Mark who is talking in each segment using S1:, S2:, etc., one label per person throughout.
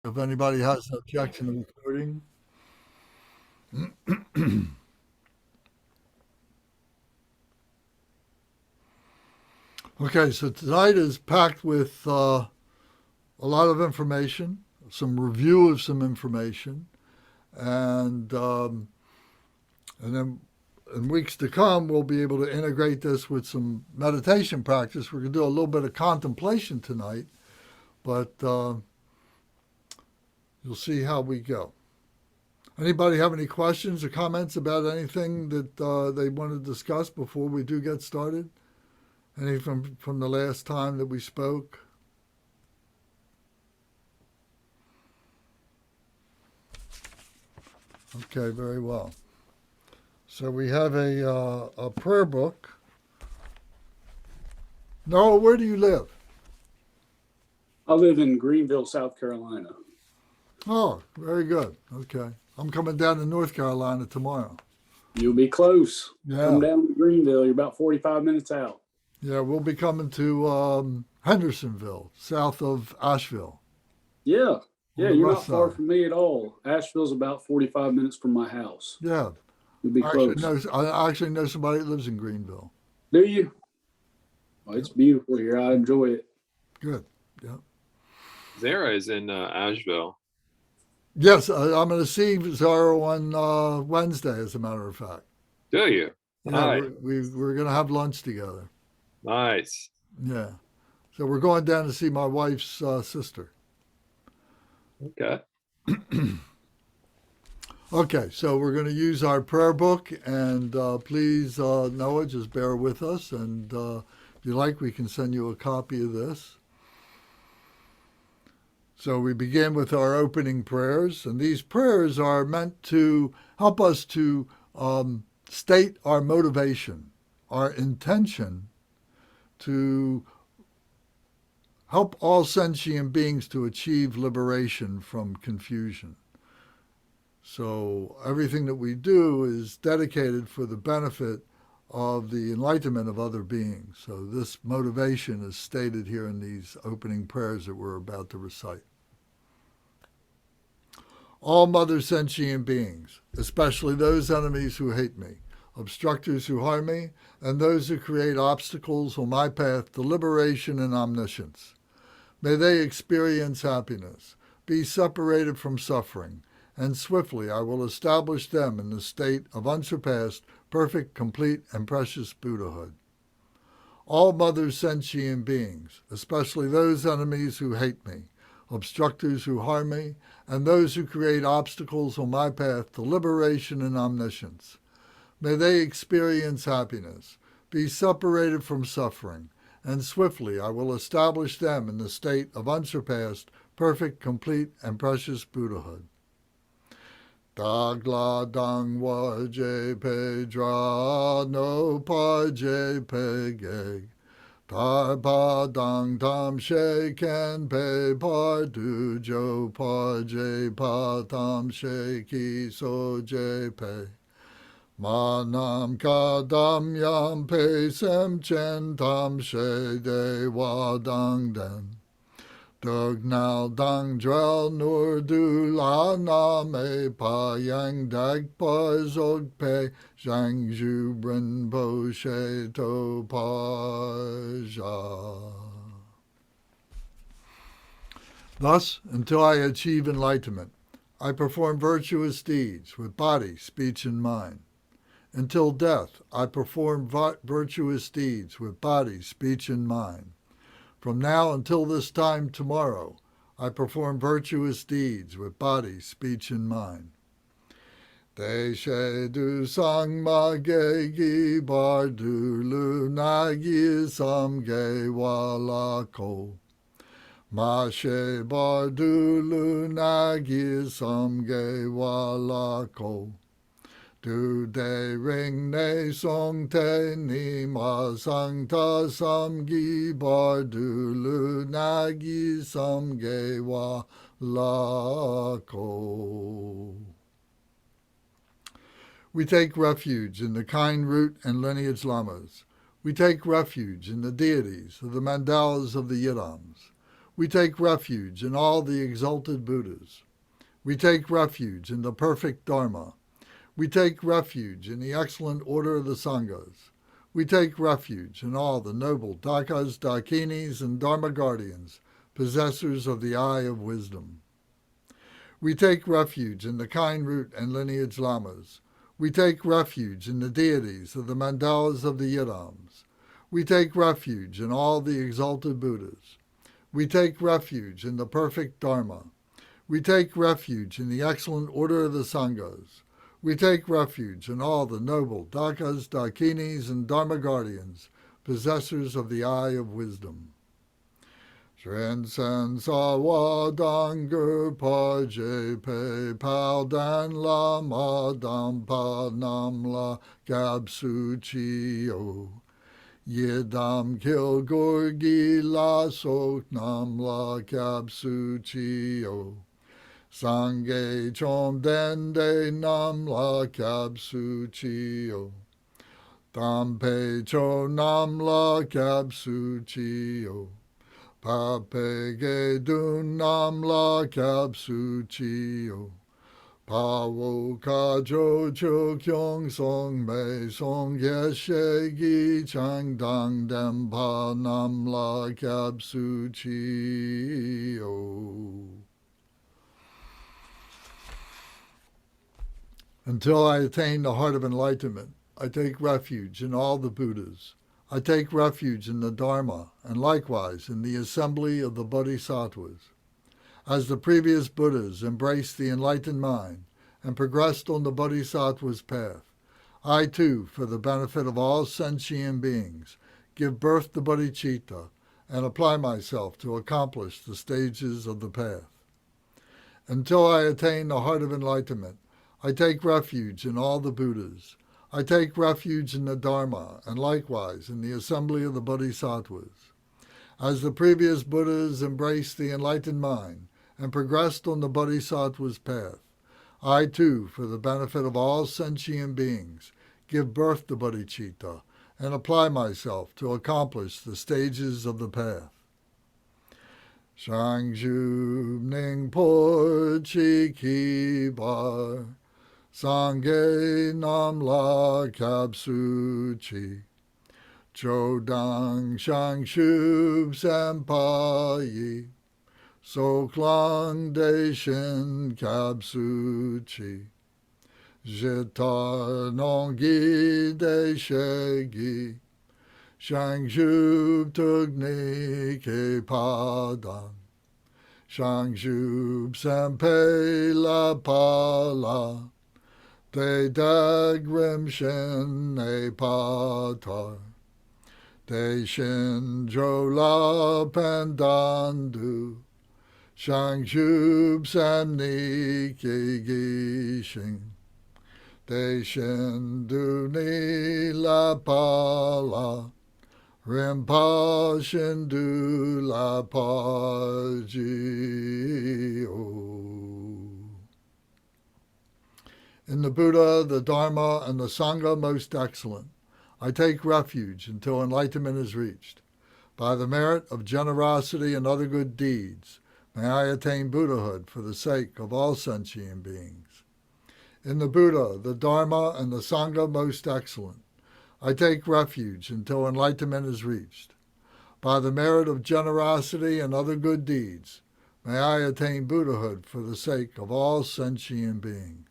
S1: If anybody has an objection to recording. Okay, so tonight is packed with a lot of information, some review of some information, and and then in weeks to come we'll be able to integrate this with some meditation practice. We're going to do a little bit of contemplation tonight, but you'll see how we go. Anybody have any questions or comments about anything that they want to discuss before we do get started? Any from the last time that we spoke? Okay, very well. So we have a prayer book. Noah, where do you live?
S2: I live in Greenville, South Carolina.
S1: Oh, very good. Okay. I'm coming down to North Carolina tomorrow.
S2: You'll be close.
S1: Yeah.
S2: Come down to Greenville. You're about 45 minutes out.
S1: Yeah, we'll be coming to Hendersonville, south of Asheville.
S2: Yeah. Yeah,
S1: the
S2: you're
S1: west
S2: not far
S1: side.
S2: from me at all. Asheville's about 45 minutes from my house.
S1: Yeah.
S2: You'll be close.
S1: I actually know somebody that lives in Greenville.
S2: Do you? Well, it's beautiful here. I enjoy it.
S1: Good. Yeah.
S3: Zara is in Asheville.
S1: Yes, I'm going to see Zara on Wednesday, as a matter of fact.
S3: Do you?
S1: Yeah,
S3: Hi.
S1: we're going to have lunch together.
S3: Nice.
S1: Yeah. So we're going down to see my wife's sister.
S3: Okay.
S1: Okay, so we're going to use our prayer book, and please, Noah, just bear with us. And if you like, we can send you a copy of this. So we begin with our opening prayers, and these prayers are meant to help us to state our motivation, our intention to help all sentient beings to achieve liberation from confusion. So everything that we do is dedicated for the benefit of the enlightenment of other beings. So this motivation is stated here in these opening prayers that we're about to recite. All mother sentient beings, especially those enemies who hate me, obstructors who harm me, and those who create obstacles on my path to liberation and omniscience. May they experience happiness, be separated from suffering, and swiftly I will establish them in the state of unsurpassed, perfect, complete, and precious Buddhahood. All mother sentient beings, especially those enemies who hate me, obstructors who harm me, and those who create obstacles on my path to liberation and omniscience. May they experience happiness, be separated from suffering, and swiftly I will establish them in the state of unsurpassed, perfect, complete, and precious Buddhahood. Dagla dang wa je pe dra no pa je pe geg. Tar pa dang tam she ken pe par du jo pa je pa tam she ki so je pe. Ma nam ka dam yam pe sem chen tam she de wa dang den. Dug now dang drel nur du la na me pa yang dag pa zog pe zhang ju bren po she to pa ja. Thus, until I achieve enlightenment, I perform virtuous deeds with body, speech, and mind. Until death, I perform virtuous deeds with body, speech, and mind. From now until this time tomorrow, I perform virtuous deeds with body, speech, and mind. De she du sang ma ge gi bar du lu na gi sam ge wa la ko. Ma she bar du lu na gi sam ge wa la ko. Du de ring ne song te ni ma sang ta sam gi bar du lu na gi sam ge wa la ko. We take refuge in the kind root and lineage lamas. We take refuge in the deities of the mandalas of the yidams. We take refuge in all the exalted Buddhas. We take refuge in the perfect Dharma. We take refuge in the excellent order of the Sanghas. We take refuge in all the noble Dakas, Dakinis, and Dharma guardians, possessors of the eye of wisdom. We take refuge in the kind root and lineage lamas. We take refuge in the deities of the mandalas of the yidams. We take refuge in all the exalted Buddhas. We take refuge in the perfect Dharma. We take refuge in the excellent order of the Sanghas. We take refuge in all the noble Dakas, Dakinis, and Dharma guardians, possessors of the eye of wisdom. Sren Sen Sawa Danger Paje Pe Pal Dan La Ma Dam Pa Nam La Gab Su Chi O Yedam Kil Gorgi La Sok Nam La Gab Su Chi O Sangye Chom Den De Nam La Gab Su Chi O Tam Pe Cho Nam La Gab Su Chi O Pa Pe Ge Dun Nam La Gab Su Chi O Pa Wo Ka Jo Cho Kyong Song Me Song Ye She Gi Chang Dang Dem Pa Nam La Gab Su Chi O. Until I attain the heart of enlightenment, I take refuge in all the Buddhas. I take refuge in the Dharma, and likewise in the assembly of the Bodhisattvas. As the previous Buddhas embraced the enlightened mind and progressed on the Bodhisattva's path, I too, for the benefit of all sentient beings, give birth to bodhicitta and apply myself to accomplish the stages of the path. Until I attain the heart of enlightenment, I take refuge in all the Buddhas. I take refuge in the Dharma, and likewise in the assembly of the Bodhisattvas. As the previous Buddhas embraced the enlightened mind and progressed on the Bodhisattva's path, I too, for the benefit of all sentient beings, give birth to bodhicitta and apply myself to accomplish the stages of the path. Shangju Ning Por Chi Ki Bar Sangye Nam La Kab Su Chi Chodang Shang Shub Sampa Yi So Klang De Shin Kab Su Chi Jitar Nong Gi De She Gi Shang Shub Tugni Ke Padang Shang Shub Sampe La Pa La De Dagrim Shin Ne Patar De Shin Jo La Pandandu Shang Shub Sam Ni Ki Gi Shin De Shin Du Ni La Pa La Rimpa Shin Du La Pa Ji O. In the Buddha, the Dharma, and the Sangha most excellent, I take refuge until enlightenment is reached. By the merit of generosity and other good deeds, may I attain Buddhahood for the sake of all sentient beings. In the Buddha, the Dharma, and the Sangha most excellent, I take refuge until enlightenment is reached. By the merit of generosity and other good deeds, may I attain Buddhahood for the sake of all sentient beings.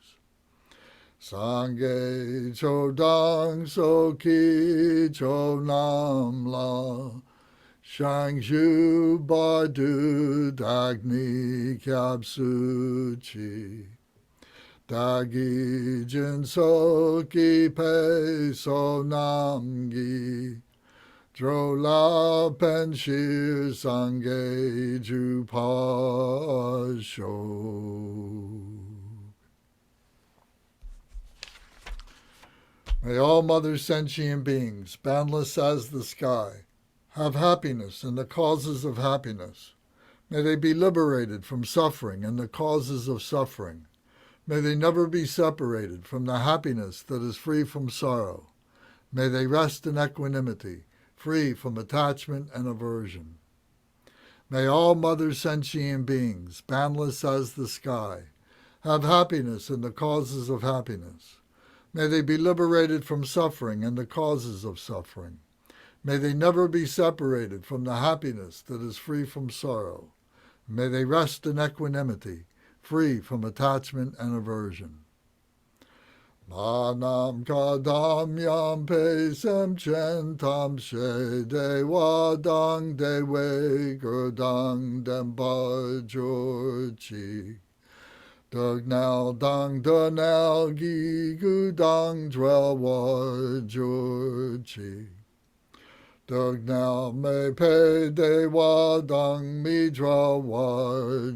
S1: Sangye Chodang So Ki Cho Nam La Shang Shu Badu Dagni Kyab Su Chi Dagi Jin So Ki Pe So Nam Gi Dro La Pen Shir Sangye Ju Pa Sho. May all mother sentient beings, boundless as the sky, have happiness and the causes of happiness. May they be liberated from suffering and the causes of suffering. May they never be separated from the happiness that is free from sorrow. May they rest in equanimity, free from attachment and aversion. May all mother sentient beings, boundless as the sky, have happiness in the causes of happiness. May they be liberated from suffering and the causes of suffering. May they never be separated from the happiness that is free from sorrow. May they rest in equanimity, free from attachment and aversion. Manam kadam yam pesem centam she dewadang dewe gurdang dembajurchi. Dugnal dang dunal gi gudang dwell warjurchi. Dugnal me pe dewadang midra warjurchi.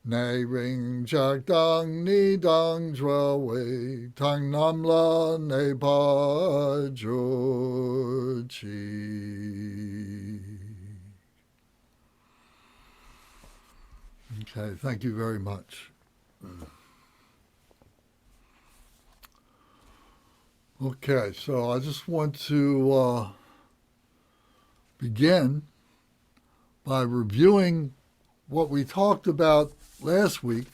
S1: Nay ring jack dang ni dang dwell way tang namla ne pa jurchi. Okay, thank you very much. Okay, so I just want to begin by reviewing what we talked about last week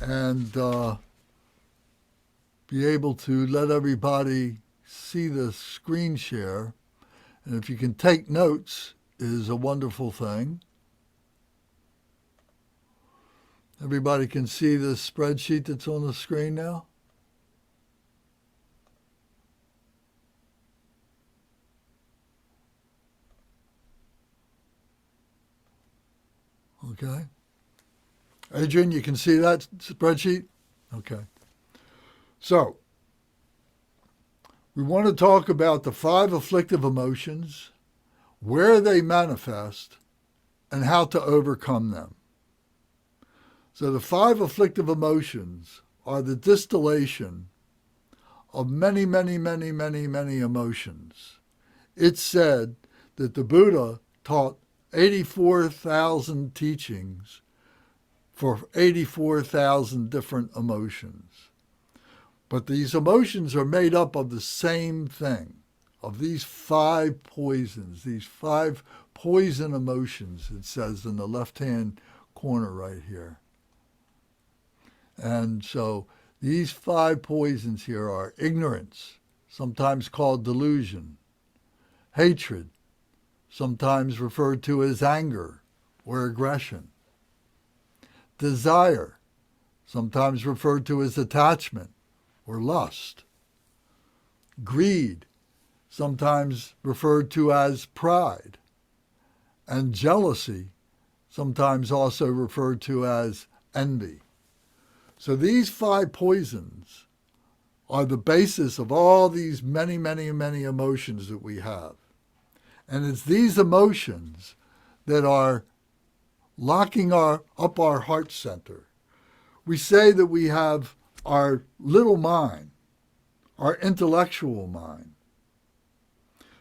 S1: and be able to let everybody see the screen share. And if you can take notes, is a wonderful thing. Everybody can see the spreadsheet that's on the screen now? Okay. Adrian, you can see that spreadsheet? Okay. So, we want to talk about the 5 afflictive emotions, where they manifest, and how to overcome them. So the 5 afflictive emotions are the distillation of many, many, many, many, many emotions. It's said that the Buddha taught 84,000 teachings for 84,000 different emotions. But these emotions are made up of the same thing, of these 5 poisons, these 5 poison emotions, it says in the left-hand corner right here. And so these 5 poisons here are ignorance, sometimes called delusion, hatred, sometimes referred to as anger or aggression, desire, sometimes referred to as attachment or lust, greed, sometimes referred to as pride, and jealousy, sometimes also referred to as envy. So these 5 poisons are the basis of all these many, many, many emotions that we have. And it's these emotions that are locking up our heart center. We say that we have our little mind, our intellectual mind.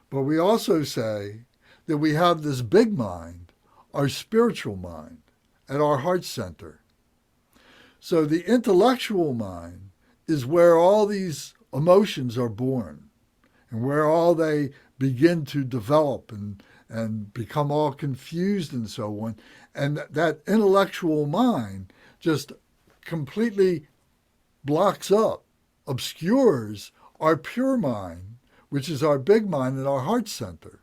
S1: But we also say that we have this big mind, our spiritual mind, at our heart center. So the intellectual mind is where all these emotions are born and where all they begin to develop and become all confused and so on. And that intellectual mind just completely blocks up, obscures our pure mind, which is our big mind and our heart center.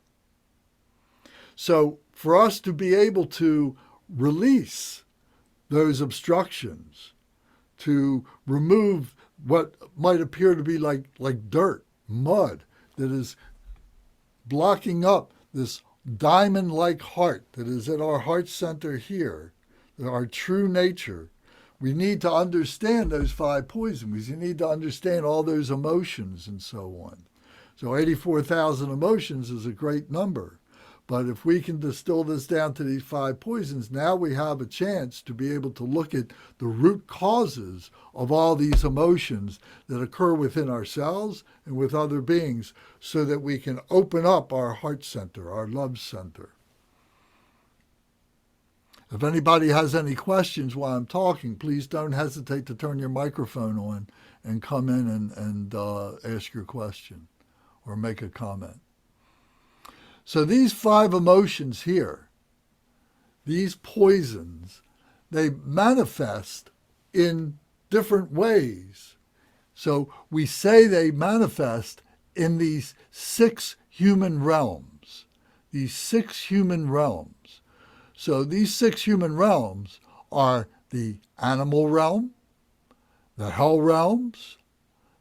S1: So for us to be able to release those obstructions, to remove what might appear to be like dirt, mud, that is blocking up this diamond-like heart that is at our heart center here, our true nature, we need to understand those 5 poisons. We need to understand all those emotions and so on. So 84,000 emotions is a great number. But if we can distill this down to these 5 poisons, now we have a chance to be able to look at the root causes of all these emotions that occur within ourselves and with other beings so that we can open up our heart center, our love center. If anybody has any questions while I'm talking, please don't hesitate to turn your microphone on and come in and ask your question or make a comment. So these five emotions here, these poisons, they manifest in different ways. So we say they manifest in these six human realms. These six human realms. So these six human realms are the animal realm, the hell realms,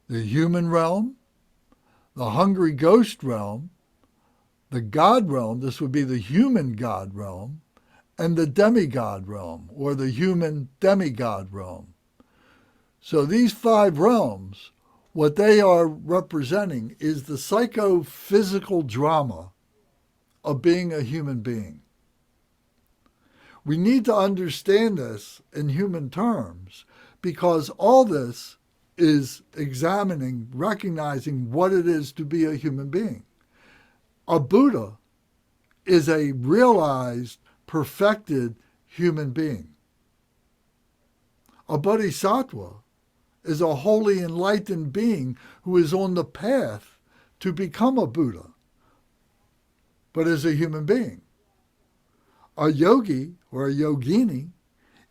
S1: the human realm, the hungry ghost realm, the God realm, this would be the human God realm, and the demigod realm, or the human demigod realm. So these five realms, what they are representing is the psychophysical drama of being a human being. We need to understand this in human terms because all this is examining, recognizing what it is to be a human being. A Buddha is a realized, perfected human being. A bodhisattva is a wholly enlightened being who is on the path to become a Buddha, but is a human being. A yogi or a yogini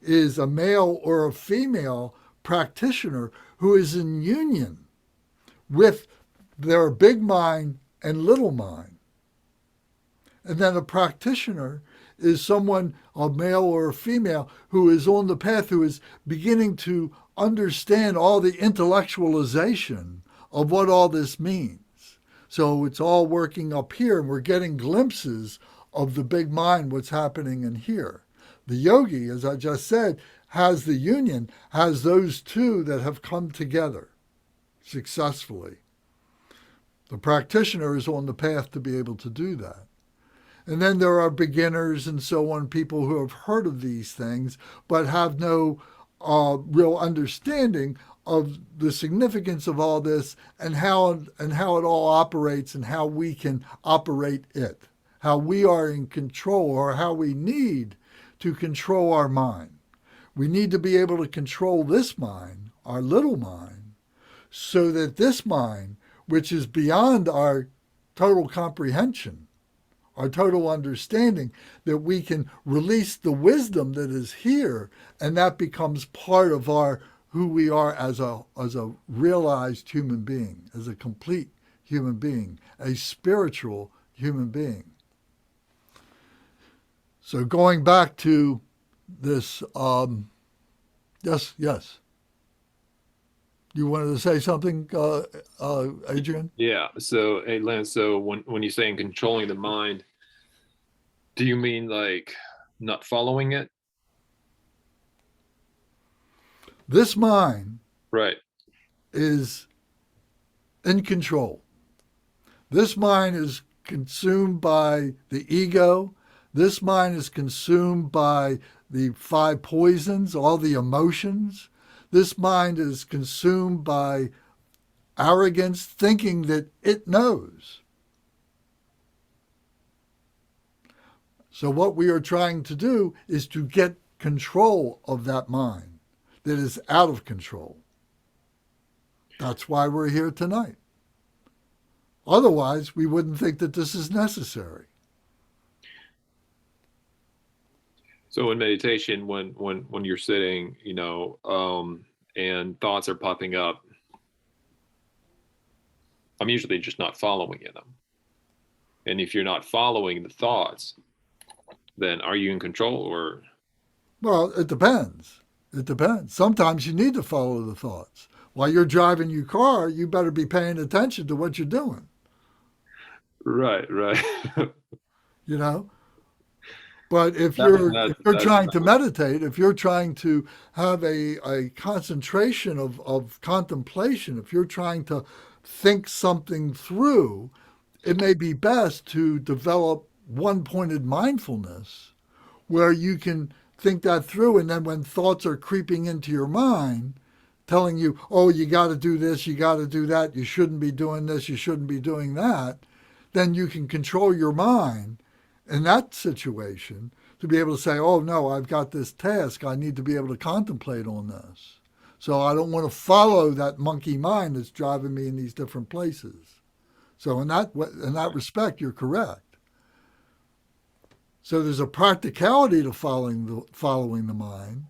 S1: is a male or a female practitioner who is in union with their big mind and little mind. And then a practitioner is someone, a male or a female, who is on the path, who is beginning to understand all the intellectualization of what all this means. So it's all working up here, and we're getting glimpses of the big mind, what's happening in here. The yogi, as I just said, has the union, has those two that have come together successfully. The practitioner is on the path to be able to do that. And then there are beginners and so on, people who have heard of these things, but have no real understanding of the significance of all this and how it all operates and how we can operate it, how we are in control or how we need to control our mind. We need to be able to control this mind, our little mind, so that this mind, which is beyond our total comprehension, our total understanding, that we can release the wisdom that is here, and that becomes part of our who we are as a realized human being, as a complete human being, a spiritual human being. So going back to this, yes. You wanted to say something, Adrian?
S3: Yeah. So, hey, Lance, so when you're saying controlling the mind, do you mean like not following it?
S1: This mind
S3: Right.
S1: is in control. This mind is consumed by the ego. This mind is consumed by the five poisons, all the emotions. This mind is consumed by arrogance, thinking that it knows. So what we are trying to do is to get control of that mind that is out of control. That's why we're here tonight. Otherwise, we wouldn't think that this is necessary.
S3: So in meditation, when you're sitting, and thoughts are popping up, I'm usually just not following in them. And if you're not following the thoughts, then are you in control or?
S1: Well, it depends. It depends. Sometimes you need to follow the thoughts. While you're driving your car, you better be paying attention to what you're doing.
S3: Right.
S1: You know? But if you're trying to meditate, if you're trying to have a concentration of contemplation, if you're trying to think something through, it may be best to develop one-pointed mindfulness where you can think that through, and then when thoughts are creeping into your mind, telling you, oh, you got to do this, you got to do that, you shouldn't be doing this, you shouldn't be doing that, then you can control your mind in that situation to be able to say, oh, no, I've got this task. I need to be able to contemplate on this. So I don't want to follow that monkey mind that's driving me in these different places. So in that respect, you're correct. So there's a practicality to following the mind,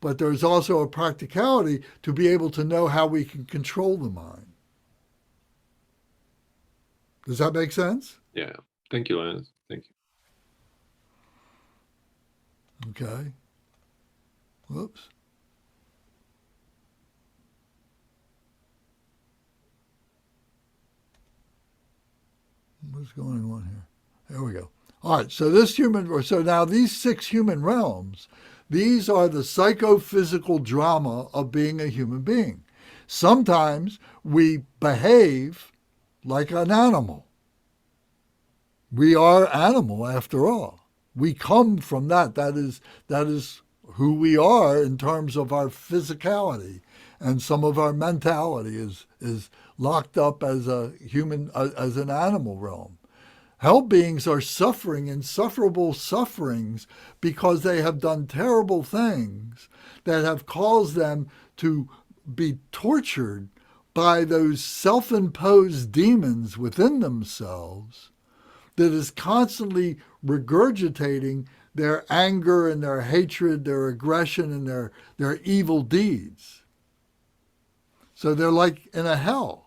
S1: but there's also a practicality to be able to know how we can control the mind. Does that make sense?
S3: Yeah. Thank you, Lance. Thank you.
S1: Okay. Whoops. What's going on here? There we go. All right, so now these 6 human realms, these are the psychophysical drama of being a human being. Sometimes we behave like an animal. We are animal after all. We come from that. That is who we are in terms of our physicality, and some of our mentality is locked up as a human, as an animal realm. Hell beings are suffering insufferable sufferings because they have done terrible things that have caused them to be tortured by those self-imposed demons within themselves that is constantly regurgitating their anger and their hatred, their aggression, and their evil deeds. So they're like in a hell.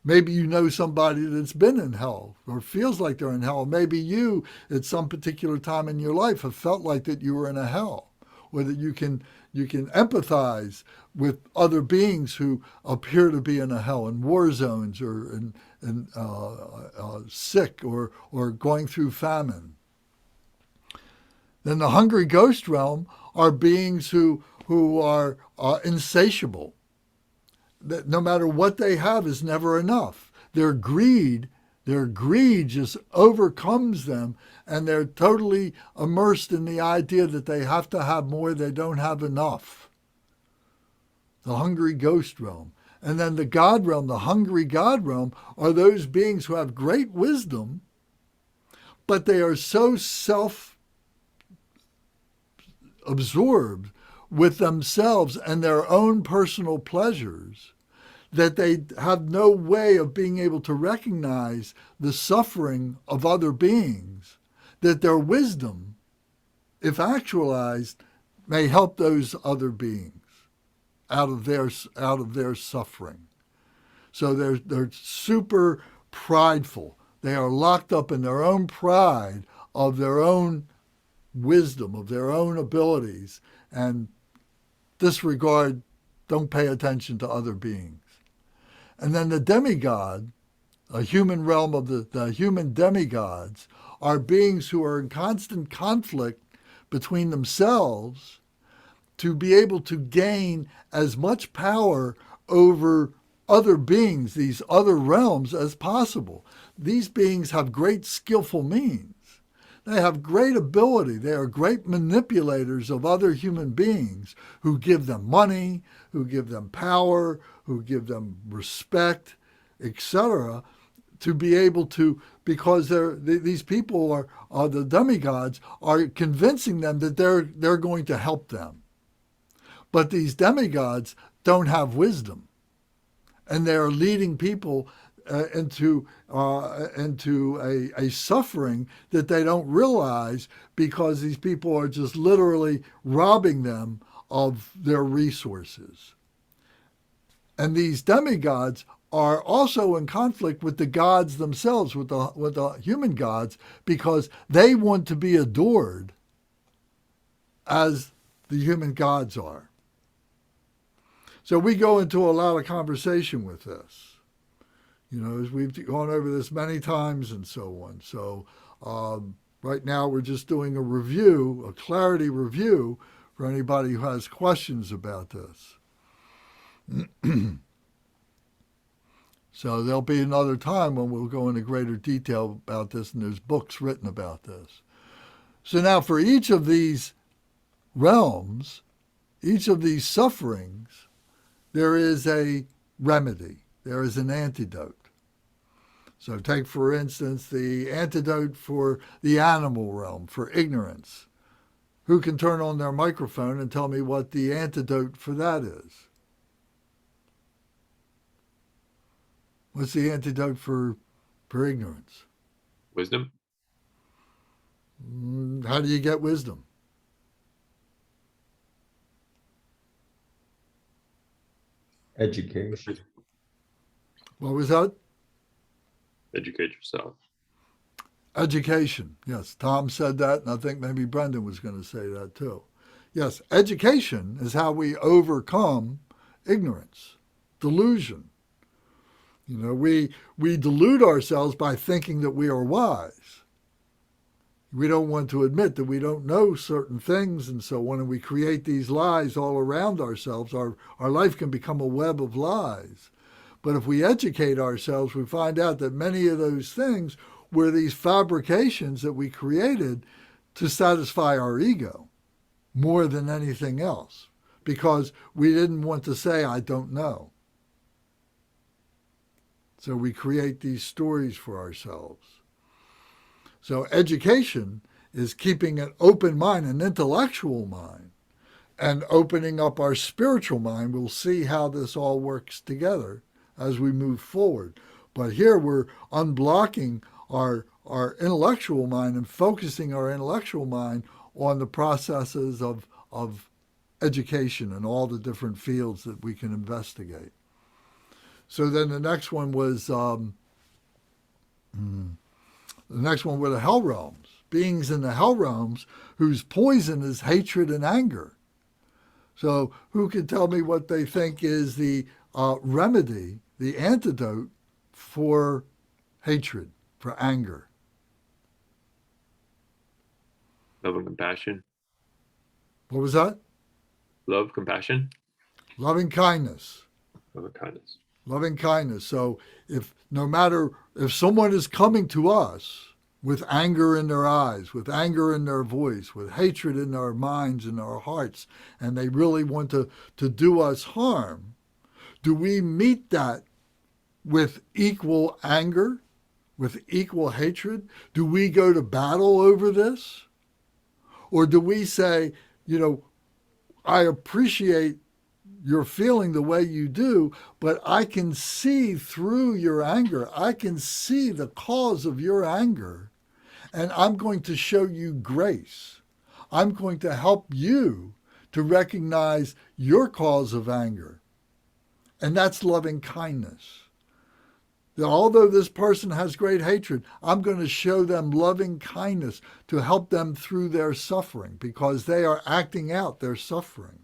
S1: Maybe you know somebody that's been in hell or feels like they're in hell. Maybe you, at some particular time in your life, have felt like that you were in a hell, or that you can empathize with other beings who appear to be in a hell, in war zones, or sick, or going through famine. Then the hungry ghost realm are beings who are insatiable. That no matter what they have is never enough. Their greed just overcomes them, and they're totally immersed in the idea that they have to have more, they don't have enough. The hungry ghost realm. And then the God realm, the hungry God realm, are those beings who have great wisdom, but they are so self-absorbed with themselves and their own personal pleasures that they have no way of being able to recognize the suffering of other beings, that their wisdom, if actualized, may help those other beings out of their suffering. So they're super prideful. They are locked up in their own pride of their own wisdom, of their own abilities, and don't pay attention to other beings. And then the demigod, a human realm of the human demigods, are beings who are in constant conflict between themselves to be able to gain as much power over other beings, these other realms, as possible. These beings have great skillful means. They have great ability. They are great manipulators of other human beings who give them money, who give them power, who give them respect, etc., to be able to, because these people are the demigods, are convincing them that they're going to help them. But these demigods don't have wisdom, and they are leading people into a suffering that they don't realize, because these people are just literally robbing them of their resources. And these demigods are also in conflict with the gods themselves, with the human gods, because they want to be adored as the human gods are. So we go into a lot of conversation with this. As we've gone over this many times and so on. So right now we're just doing a review, a clarity review, for anybody who has questions about this. So there'll be another time when we'll go into greater detail about this, and there's books written about this. So now for each of these realms, each of these sufferings, there is a remedy. There is an antidote. So take, for instance, the antidote for the animal realm, for ignorance. Who can turn on their microphone and tell me what the antidote for that is? What's the antidote for ignorance?
S3: Wisdom.
S1: How do you get wisdom?
S4: Education.
S1: What was that?
S3: Educate yourself.
S1: Education. Yes, Tom said that, and I think maybe Brendan was going to say that too. Yes, education is how we overcome ignorance, delusion. We delude ourselves by thinking that we are wise. We don't want to admit that we don't know certain things and so on, and we create these lies all around ourselves. Our life can become a web of lies. But if we educate ourselves, we find out that many of those things were these fabrications that we created to satisfy our ego more than anything else, because we didn't want to say, I don't know. So we create these stories for ourselves. So education is keeping an open mind, an intellectual mind, and opening up our spiritual mind. We'll see how this all works together as we move forward. But here we're unblocking our intellectual mind and focusing our intellectual mind on the processes of education and all the different fields that we can investigate. So then the next one was the next one were the hell realms, beings in the hell realms whose poison is hatred and anger. So who can tell me what they think is the remedy, the antidote for hatred, for anger?
S3: Love and compassion.
S1: What was that?
S3: Love, compassion,
S1: Loving kindness.
S3: love and kindness.
S1: Loving kindness. So if someone is coming to us with anger in their eyes, with anger in their voice, with hatred in their minds and our hearts, and they really want to do us harm, do we meet that with equal anger, with equal hatred? Do we go to battle over this? Or do we say, I appreciate you're feeling the way you do, but I can see through your anger. I can see the cause of your anger, and I'm going to show you grace. I'm going to help you to recognize your cause of anger. And that's loving kindness. That although this person has great hatred, I'm going to show them loving kindness to help them through their suffering, because they are acting out their suffering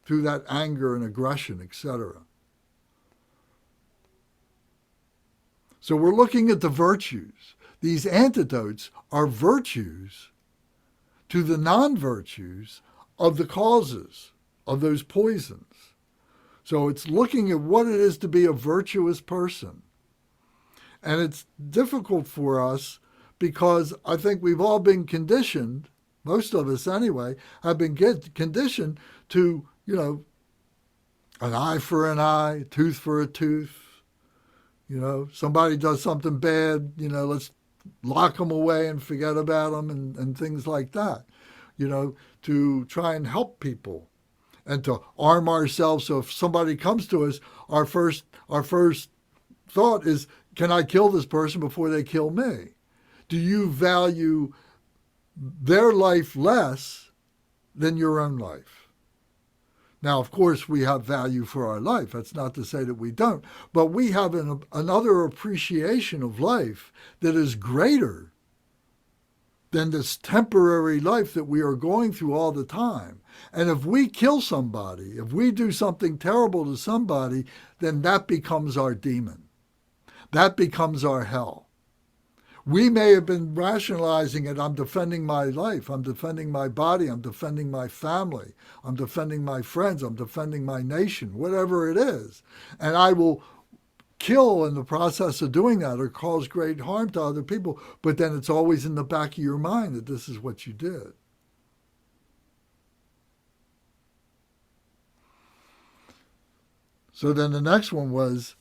S1: through that anger and aggression, etc. So we're looking at the virtues. These antidotes are virtues to the non-virtues of the causes of those poisons. So it's looking at what it is to be a virtuous person. And it's difficult for us because I think we've all been conditioned, most of us anyway, have been conditioned to, an eye for an eye, tooth for a tooth. Somebody does something bad, let's lock them away and forget about them and things like that, to try and help people and to arm ourselves. So if somebody comes to us, our first thought is, can I kill this person before they kill me? Do you value their life less than your own life? Now, of course, we have value for our life. That's not to say that we don't. But we have another appreciation of life that is greater than this temporary life that we are going through all the time. And if we kill somebody, if we do something terrible to somebody, then that becomes our demon. That becomes our hell. We may have been rationalizing it. I'm defending my life. I'm defending my body. I'm defending my family. I'm defending my friends. I'm defending my nation, whatever it is. And I will kill in the process of doing that or cause great harm to other people. But then it's always in the back of your mind that this is what you did. So then the next one was,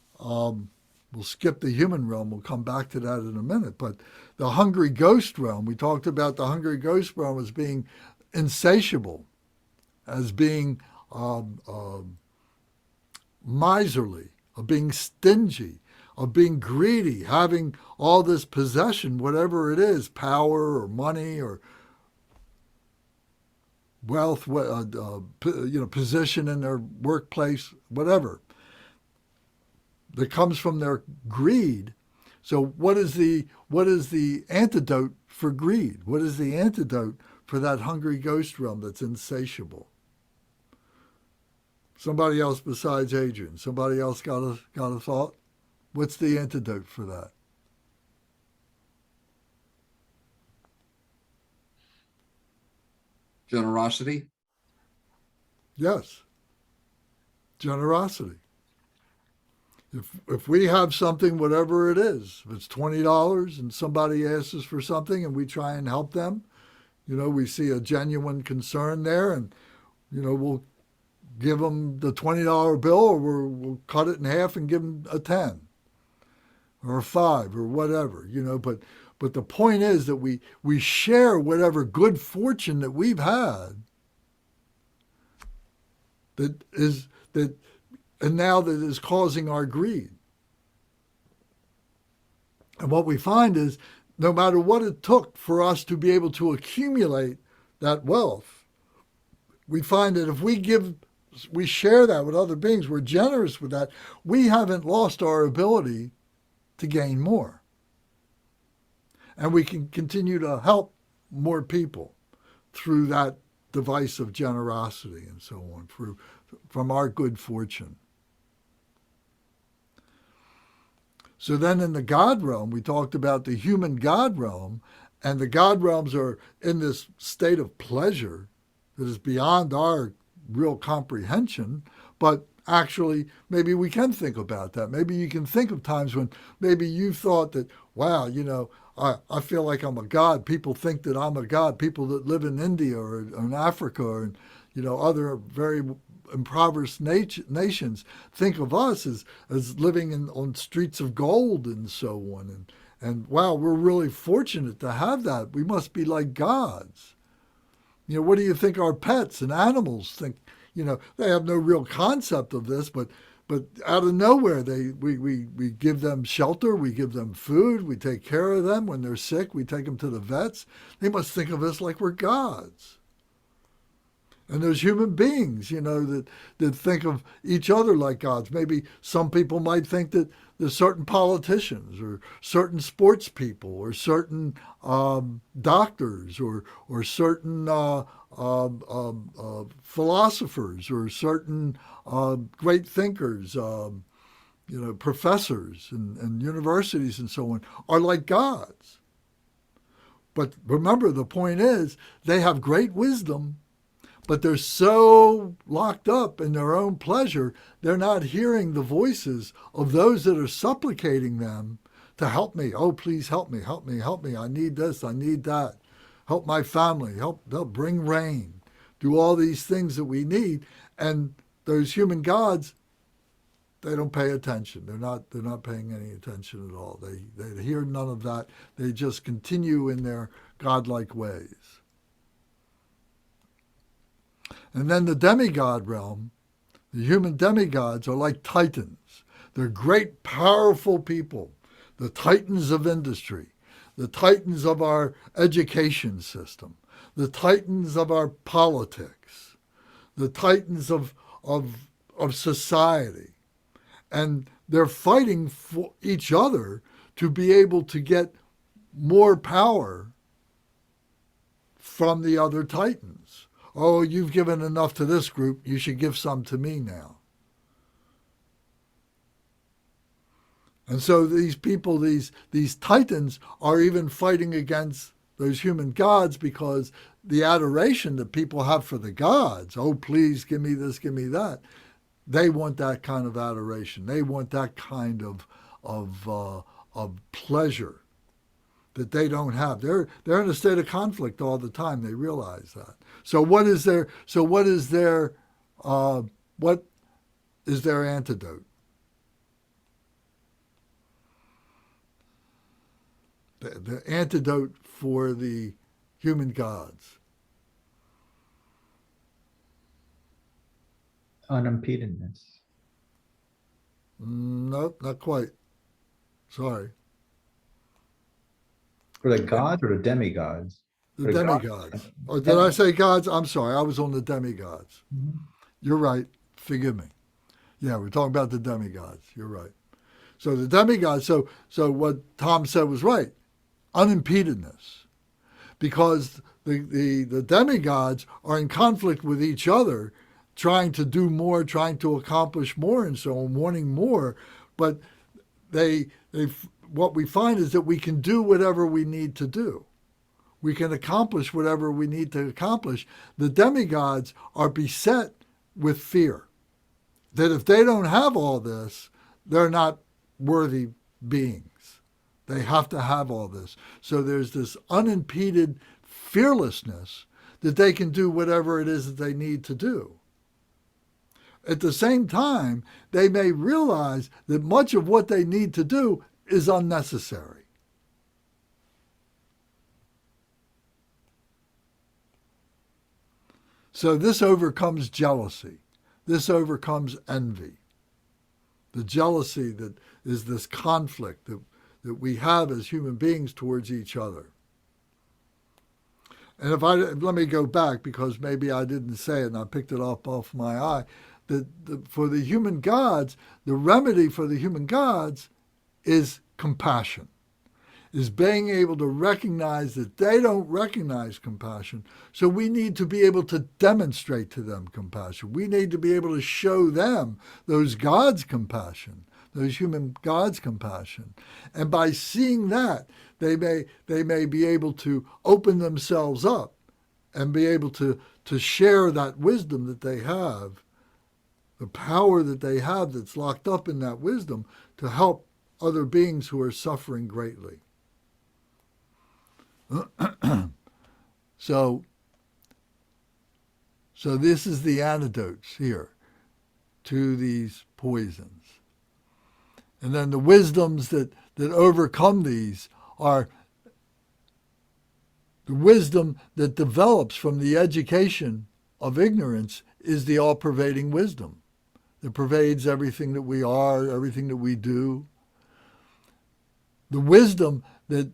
S1: we'll skip the human realm. We'll come back to that in a minute. But the hungry ghost realm, we talked about the hungry ghost realm as being insatiable, as being miserly, of being stingy, of being greedy, having all this possession, whatever it is, power or money or wealth, position in their workplace, whatever, that comes from their greed. So what is the antidote for greed? What is the antidote for that hungry ghost realm that's insatiable? Somebody else besides Adrian. Somebody else got a thought? What's the antidote for that?
S4: Generosity.
S1: Yes. Generosity. If we have something, whatever it is, if it's $20 and somebody asks us for something and we try and help them, we see a genuine concern there, and we'll give them the $20 bill, or we'll cut it in half and give them a 10 or a 5 or whatever, but the point is that we share whatever good fortune that we've had and now that is causing our greed. And what we find is, no matter what it took for us to be able to accumulate that wealth, we find that if we share that with other beings, we're generous with that, we haven't lost our ability to gain more. And we can continue to help more people through that device of generosity and so on, from our good fortune. So then in the God realm, we talked about the human God realm, and the God realms are in this state of pleasure that is beyond our real comprehension, but actually maybe we can think about that. Maybe you can think of times when maybe you thought that, wow, I feel like I'm a god. People think that I'm a god. People that live in India or in Africa or other very impoverished nations think of us as living on streets of gold and so on. And wow, we're really fortunate to have that. We must be like gods. What do you think our pets and animals think? They have no real concept of this, but out of nowhere, we give them shelter, we give them food, we take care of them. When they're sick, we take them to the vets. They must think of us like we're gods. And there's human beings, that think of each other like gods. Maybe some people might think that there's certain politicians or certain sports people or certain doctors or certain philosophers or certain great thinkers, professors and universities and so on are like gods. But remember, the point is they have great wisdom, but they're so locked up in their own pleasure, they're not hearing the voices of those that are supplicating them to help me. Oh, please help me, help me, help me. I need this, I need that. Help my family, help bring rain. Do all these things that we need. And those human gods, they don't pay attention. They're not paying any attention at all. They hear none of that. They just continue in their godlike ways. And then the demigod realm, the human demigods are like titans. They're great, powerful people, the titans of industry, the titans of our education system, the titans of our politics, the titans of society. And they're fighting for each other to be able to get more power from the other titans. Oh, you've given enough to this group, you should give some to me now. And so these people, these titans, are even fighting against those human gods because the adoration that people have for the gods, oh, please give me this, give me that, they want that kind of adoration. They want that kind of pleasure that they don't have. They're in a state of conflict all the time. They realize that. So what is their antidote? The antidote for the human gods.
S5: Unimpededness.
S1: Nope, not quite. Sorry.
S4: For the gods or the demigods?
S1: The
S4: For gods.
S1: demigods. Or did I say gods? I'm sorry. I was on the demigods.
S4: Mhm.
S1: You're right. Forgive me. Yeah, we're talking about the demigods. You're right. So the demigods, so what Tom said was right. Unimpededness. Because the demigods are in conflict with each other, trying to do more, trying to accomplish more and so on, wanting more. But what we find is that we can do whatever we need to do. We can accomplish whatever we need to accomplish. The demigods are beset with fear that if they don't have all this, they're not worthy beings. They have to have all this. So there's this unimpeded fearlessness that they can do whatever it is that they need to do. At the same time, they may realize that much of what they need to do is unnecessary. So this overcomes jealousy. This overcomes envy. The jealousy that is this conflict that we have as human beings towards each other. And let me go back because maybe I didn't say it and I picked it up off my eye. For the human gods, the remedy for the human gods is compassion, is being able to recognize that they don't recognize compassion. So we need to be able to demonstrate to them compassion. We need to be able to show them those gods' compassion, those human gods' compassion. And by seeing that, they may be able to open themselves up and be able to share that wisdom that they have, the power that they have that's locked up in that wisdom to help other beings who are suffering greatly. So this is the antidotes here to these poisons. And then the wisdoms that overcome these are the wisdom that develops from the education of ignorance is the all-pervading wisdom that pervades everything that we are, everything that we do. The wisdom that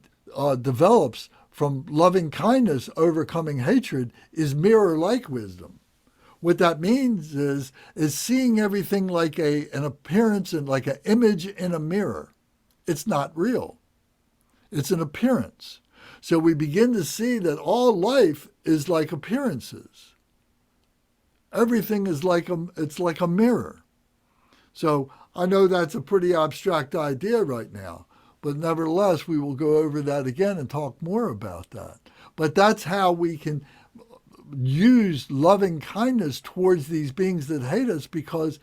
S1: develops from loving kindness overcoming hatred is mirror-like wisdom. What that means is seeing everything like an appearance and like an image in a mirror. It's not real. It's an appearance. So we begin to see that all life is like appearances. Everything is it's like a mirror. So I know that's a pretty abstract idea right now, but nevertheless, we will go over that again and talk more about that. But that's how we can use loving kindness towards these beings that hate us, because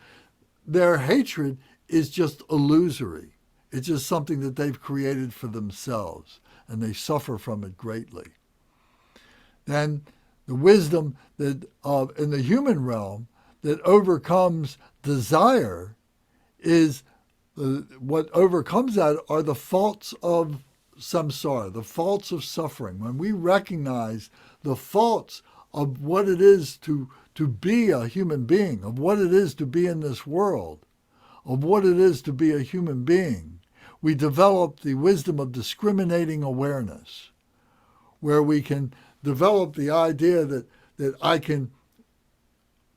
S1: their hatred is just illusory. It's just something that they've created for themselves, and they suffer from it greatly. Then the wisdom that in the human realm that overcomes desire is what overcomes that are the faults of samsara, the faults of suffering. When we recognize the faults of what it is to be a human being, of what it is to be in this world, of what it is to be a human being, we develop the wisdom of discriminating awareness, where we can develop the idea that I can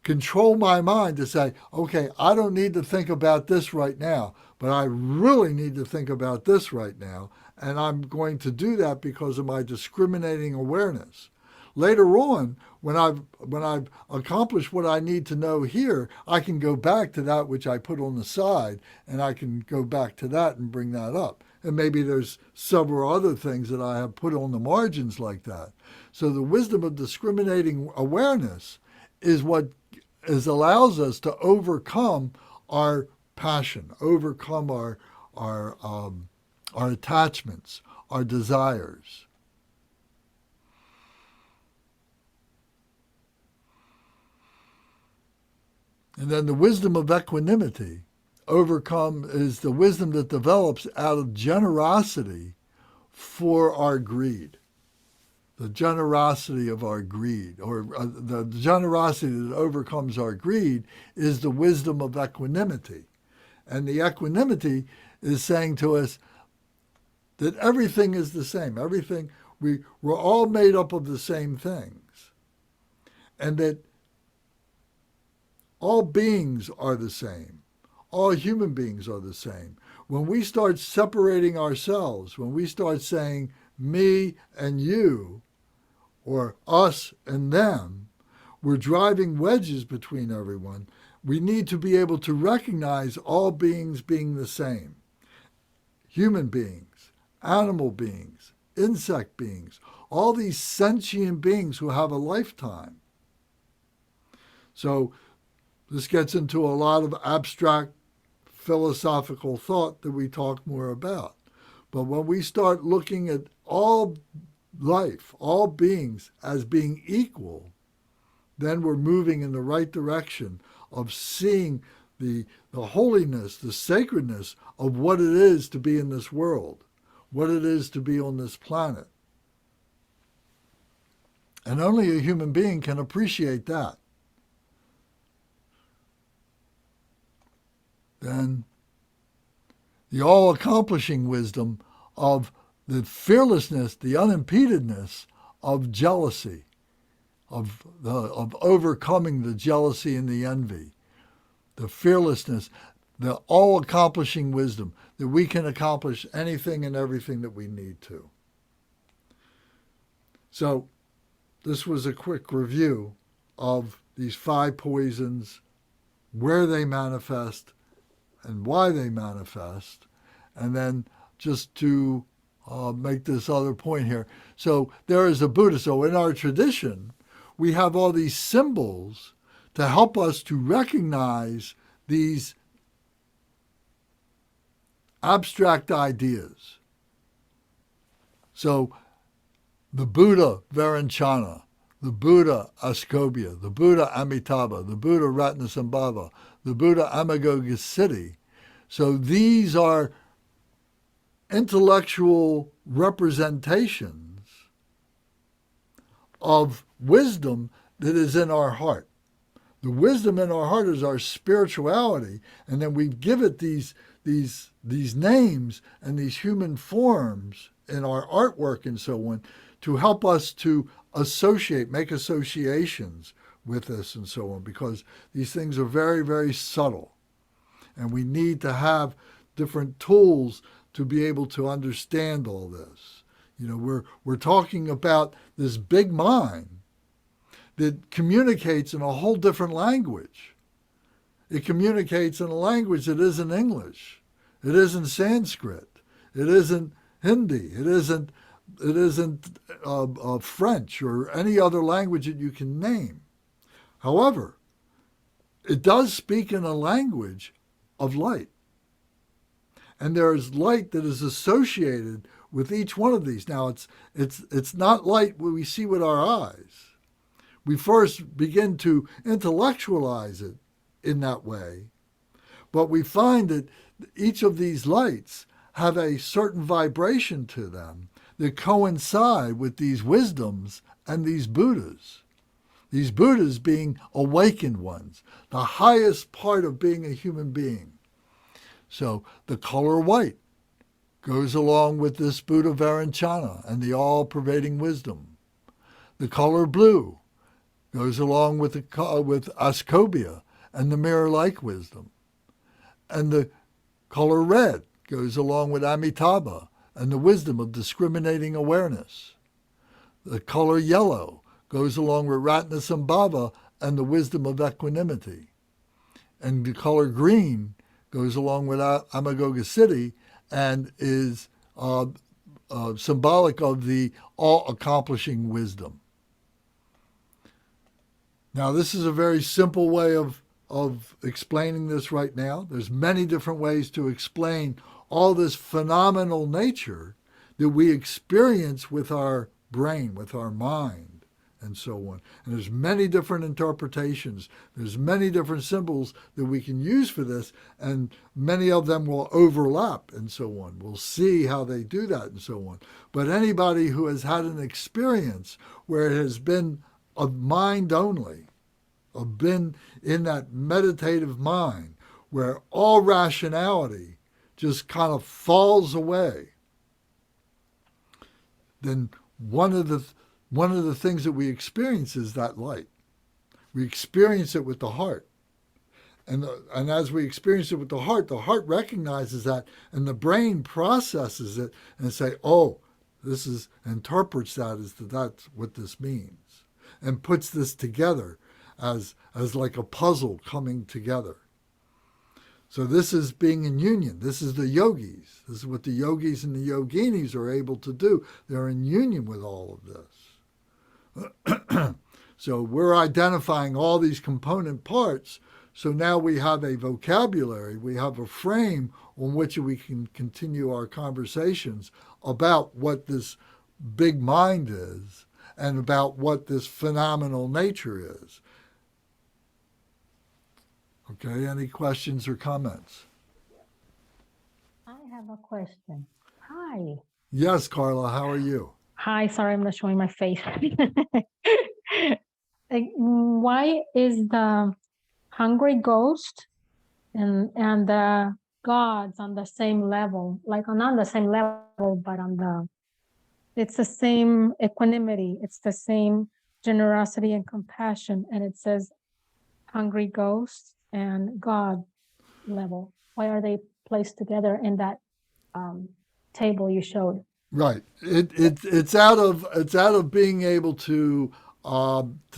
S1: control my mind to say, okay, I don't need to think about this right now, but I really need to think about this right now, and I'm going to do that because of my discriminating awareness. Later on, when I've accomplished what I need to know here, I can go back to that which I put on the side, and I can go back to that and bring that up. And maybe there's several other things that I have put on the margins like that. So the wisdom of discriminating awareness is what allows us to overcome our passion, overcome our attachments, our desires. And then the wisdom of equanimity is the wisdom that develops out of generosity for our greed. The generosity of our greed, or the generosity that overcomes our greed, is the wisdom of equanimity. And the equanimity is saying to us, that everything is the same. Everything, we're all made up of the same things. And that all beings are the same. All human beings are the same. When we start separating ourselves, when we start saying me and you, or us and them, we're driving wedges between everyone. We need to be able to recognize all beings being the same. Human beings, animal beings, insect beings, all these sentient beings who have a lifetime. So this gets into a lot of abstract philosophical thought that we talk more about. But when we start looking at all life, all beings as being equal, then we're moving in the right direction of seeing the holiness, the sacredness of what it is to be in this world, what it is to be on this planet. And only a human being can appreciate that. Then the all-accomplishing wisdom of the fearlessness, the unimpededness of jealousy, of overcoming the jealousy and the envy, the fearlessness, the all-accomplishing wisdom that we can accomplish anything and everything that we need to. So this was a quick review of these 5 poisons, where they manifest and why they manifest, and then just to make this other point here. So there is a Buddha. So in our tradition, we have all these symbols to help us to recognize these abstract ideas. So the Buddha Varanchana, the Buddha Ascobia, the Buddha Amitabha, the Buddha Ratnasambhava, the Buddha Amagogasiddhi. So these are intellectual representations of wisdom that is in our heart. The wisdom in our heart is our spirituality, and then we give it these names and these human forms in our artwork and so on to help us to associate, make associations with this and so on, because these things are very, very subtle. And we need to have different tools to be able to understand all this. You know, we're talking about this big mind that communicates in a whole different language. It communicates in a language that isn't English. It isn't Sanskrit. It isn't Hindi. It isn't French or any other language that you can name. However, it does speak in a language of light. And there is light that is associated with each one of these. Now, it's not light what we see with our eyes. We first begin to intellectualize it in that way. But we find that each of these lights have a certain vibration to them that coincide with these wisdoms and these Buddhas. These Buddhas being awakened ones, the highest part of being a human being. So the color white goes along with this Buddha Varanchana and the all-pervading wisdom. The color blue goes along with Ascobia and the mirror-like wisdom. And the color red goes along with Amitabha and the wisdom of discriminating awareness. The color yellow goes along with Ratnasambhava and the wisdom of equanimity. And the color green goes along with Amagogasiddhi and is symbolic of the all-accomplishing wisdom. Now, this is a very simple way of explaining this right now. There's many different ways to explain all this phenomenal nature that we experience with our brain, with our mind, and so on. And there's many different interpretations. There's many different symbols that we can use for this, and many of them will overlap and so on. We'll see how they do that and so on. But anybody who has had an experience where it has been of mind only, of been in that meditative mind, where all rationality just kind of falls away, then one of the things that we experience is that light. We experience it with the heart. And as we experience it with the heart recognizes that, and the brain processes it and say, oh, interprets that as that's what this means, and puts this together as like a puzzle coming together. So this is being in union. This is the yogis. This is what the yogis and the yoginis are able to do. They're in union with all of this. So we're identifying all these component parts. So now we have a vocabulary, we have a frame on which we can continue our conversations about what this big mind is and about what this phenomenal nature is. Okay, any questions or comments?
S5: I have a question. Hi.
S1: Yes, Carla, how are you?
S5: Hi, sorry, I'm not showing my face. Why is the hungry ghost and the gods on the same level? Like not on the same level, but it's the same equanimity. It's the same generosity and compassion. And it says hungry ghost and God level. Why are they placed together in that table you showed?
S1: Right. It's out of being able to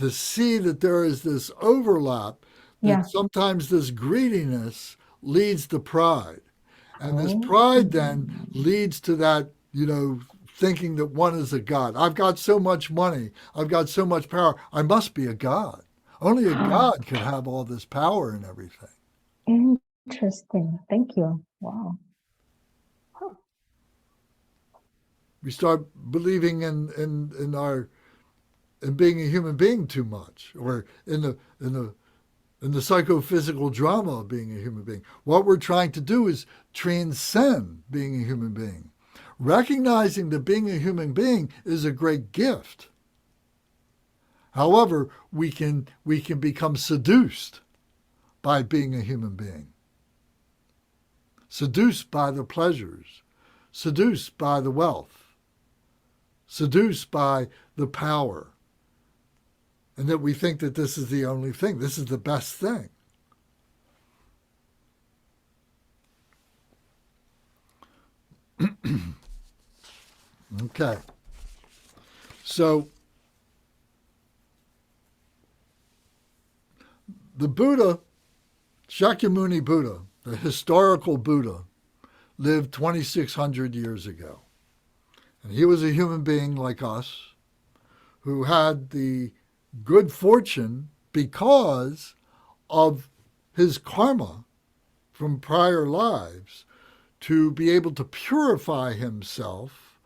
S1: see that there is this overlap. That
S5: Yeah.
S1: sometimes this greediness leads to pride, and this pride then leads to that, thinking that one is a god. I've got so much money. I've got so much power. I must be a god. Only a god can have all this power and everything.
S5: Interesting. Thank you. Wow.
S1: We start believing in being a human being too much, or in the psychophysical drama of being a human being. What we're trying to do is transcend being a human being, recognizing that being a human being is a great gift. However, we can become seduced by being a human being, seduced by the pleasures, seduced by the wealth, seduced by the power, and that we think that this is the only thing, this is the best thing. Okay. So the Buddha, Shakyamuni Buddha, the historical Buddha, lived 2,600 years ago. And he was a human being like us who had the good fortune, because of his karma from prior lives, to be able to purify himself,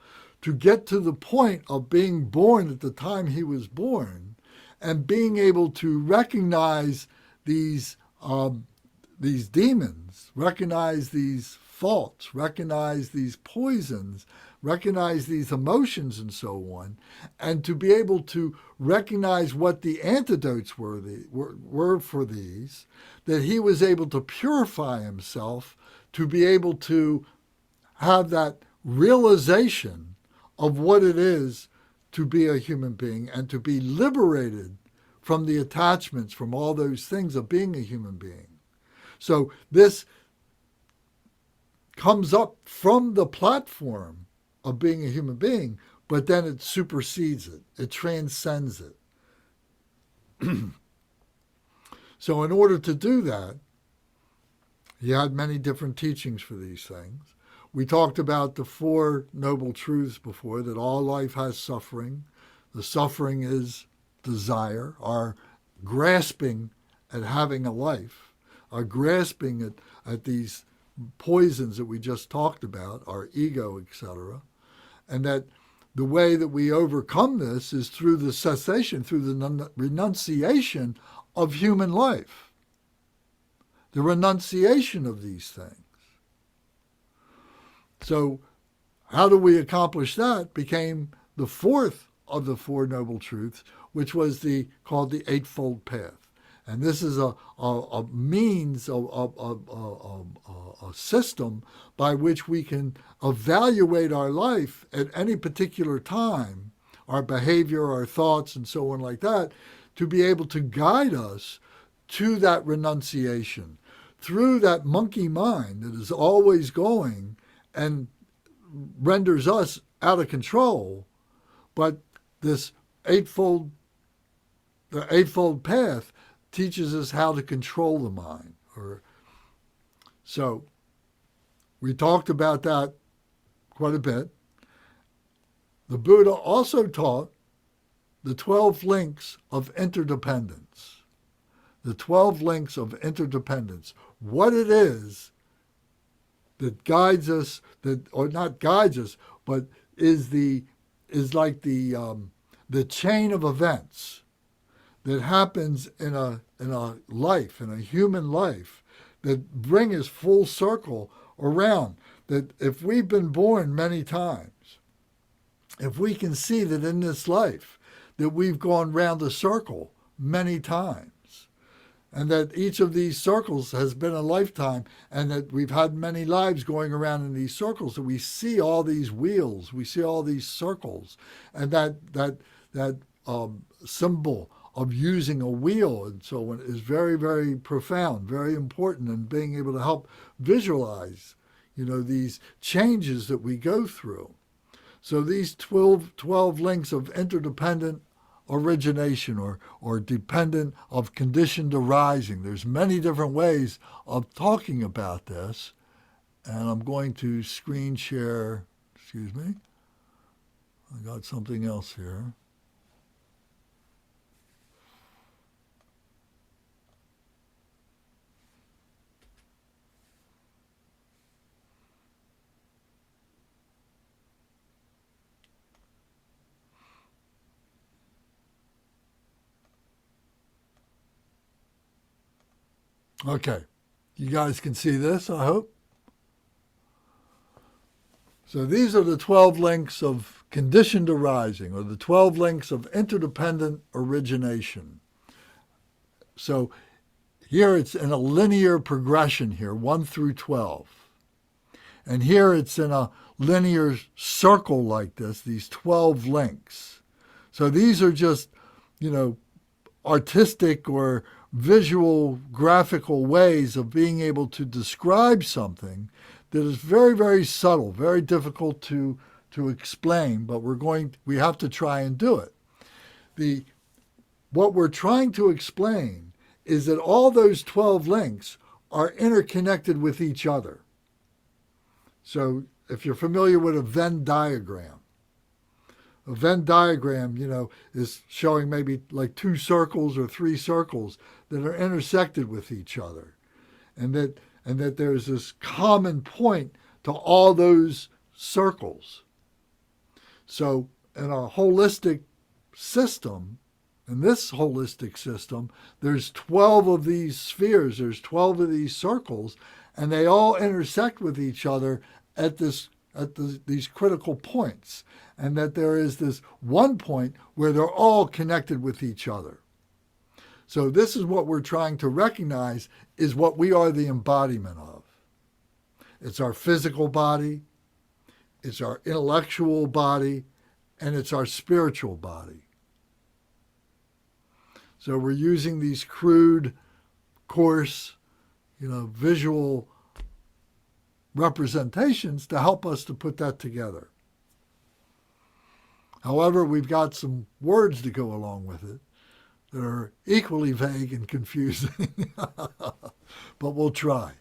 S1: to get to the point of being born at the time he was born, and being able to recognize these demons, recognize these faults, recognize these poisons, recognize these emotions and so on, and to be able to recognize what the antidotes were for these, that he was able to purify himself, to be able to have that realization of what it is to be a human being and to be liberated from the attachments, from all those things of being a human being. So this comes up from the platform of being a human being, but then it supersedes it. It transcends it. So in order to do that, he had many different teachings for these things. We talked about the Four Noble Truths before, that all life has suffering. The suffering is desire, our grasping at having a life, our grasping at these poisons that we just talked about, our ego, etc. And that the way that we overcome this is through the cessation, through the renunciation of human life, the renunciation of these things. So how do we accomplish that became the fourth of the Four Noble Truths, which was called the Eightfold Path. And this is a means, a system by which we can evaluate our life at any particular time, our behavior, our thoughts, and so on like that, to be able to guide us to that renunciation through that monkey mind that is always going and renders us out of control. But this the Eightfold Path teaches us how to control the mind. So we talked about that quite a bit. The Buddha also taught the 12 links of interdependence. The 12 links of interdependence. What it is that guides us, or not guides us, but is like the chain of events that happens in a life, in a human life, that bring us full circle around. That if we've been born many times, if we can see that in this life that we've gone round a circle many times, and that each of these circles has been a lifetime, and that we've had many lives going around in these circles, that we see all these wheels, we see all these circles, and that symbol of using a wheel and so on is very, very profound, very important in being able to help visualize, these changes that we go through. So these 12 links of interdependent origination or dependent of conditioned arising. There's many different ways of talking about this. And I'm going to screen share, excuse me. I got something else here. Okay, you guys can see this, I hope. So these are the 12 links of conditioned arising, or the 12 links of interdependent origination. So here it's in a linear progression here, 1 through 12. And here it's in a linear circle like this, these 12 links. So these are just, artistic or visual, graphical ways of being able to describe something that is very, very subtle, very difficult to explain, but we have to try and do it. What we're trying to explain is that all those 12 links are interconnected with each other. So if you're familiar with a Venn diagram, is showing maybe like 2 circles or 3 circles that are intersected with each other. And that there's this common point to all those circles. So in a holistic system, in this holistic system, there's 12 of these spheres, there's 12 of these circles, and they all intersect with each other at these critical points. And that there is this one point where they're all connected with each other. So this is what we're trying to recognize is what we are the embodiment of. It's our physical body, it's our intellectual body, and it's our spiritual body. So we're using these crude, coarse, visual representations to help us to put that together. However, we've got some words to go along with it that are equally vague and confusing, but we'll try.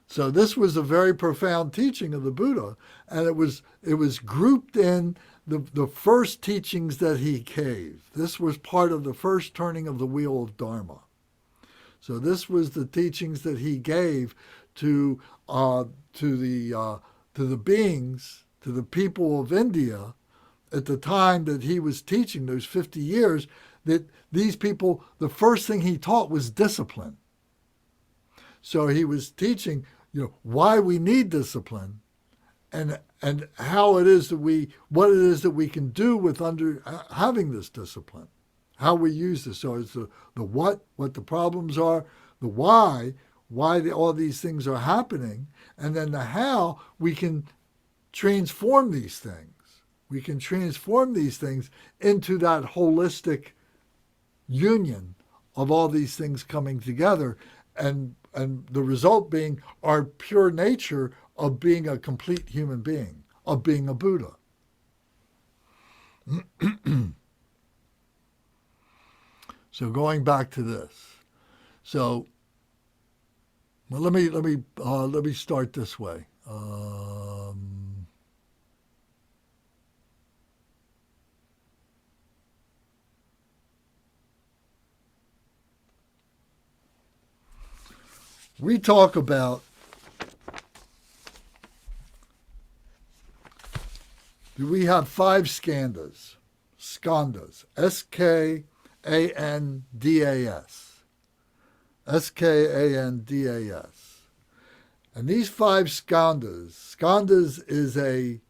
S1: So this was a very profound teaching of the Buddha, and it was grouped in the first teachings that he gave. This was part of the first turning of the wheel of Dharma. So this was the teachings that he gave to the beings, to the people of India, at the time that he was teaching, those 50 years, that these people, the first thing he taught was discipline. So he was teaching, why we need discipline and how it is that what it is that we can do with having this discipline, how we use this. So it's the what the problems are, the why all these things are happening, and then the how we can transform these things. We can transform these things into that holistic union of all these things coming together, and the result being our pure nature of being a complete human being, of being a Buddha. So going back to this, so well, let me start this way. We talk about we have 5 Skandas, Skandas, Skandas. And these 5 Skandas is a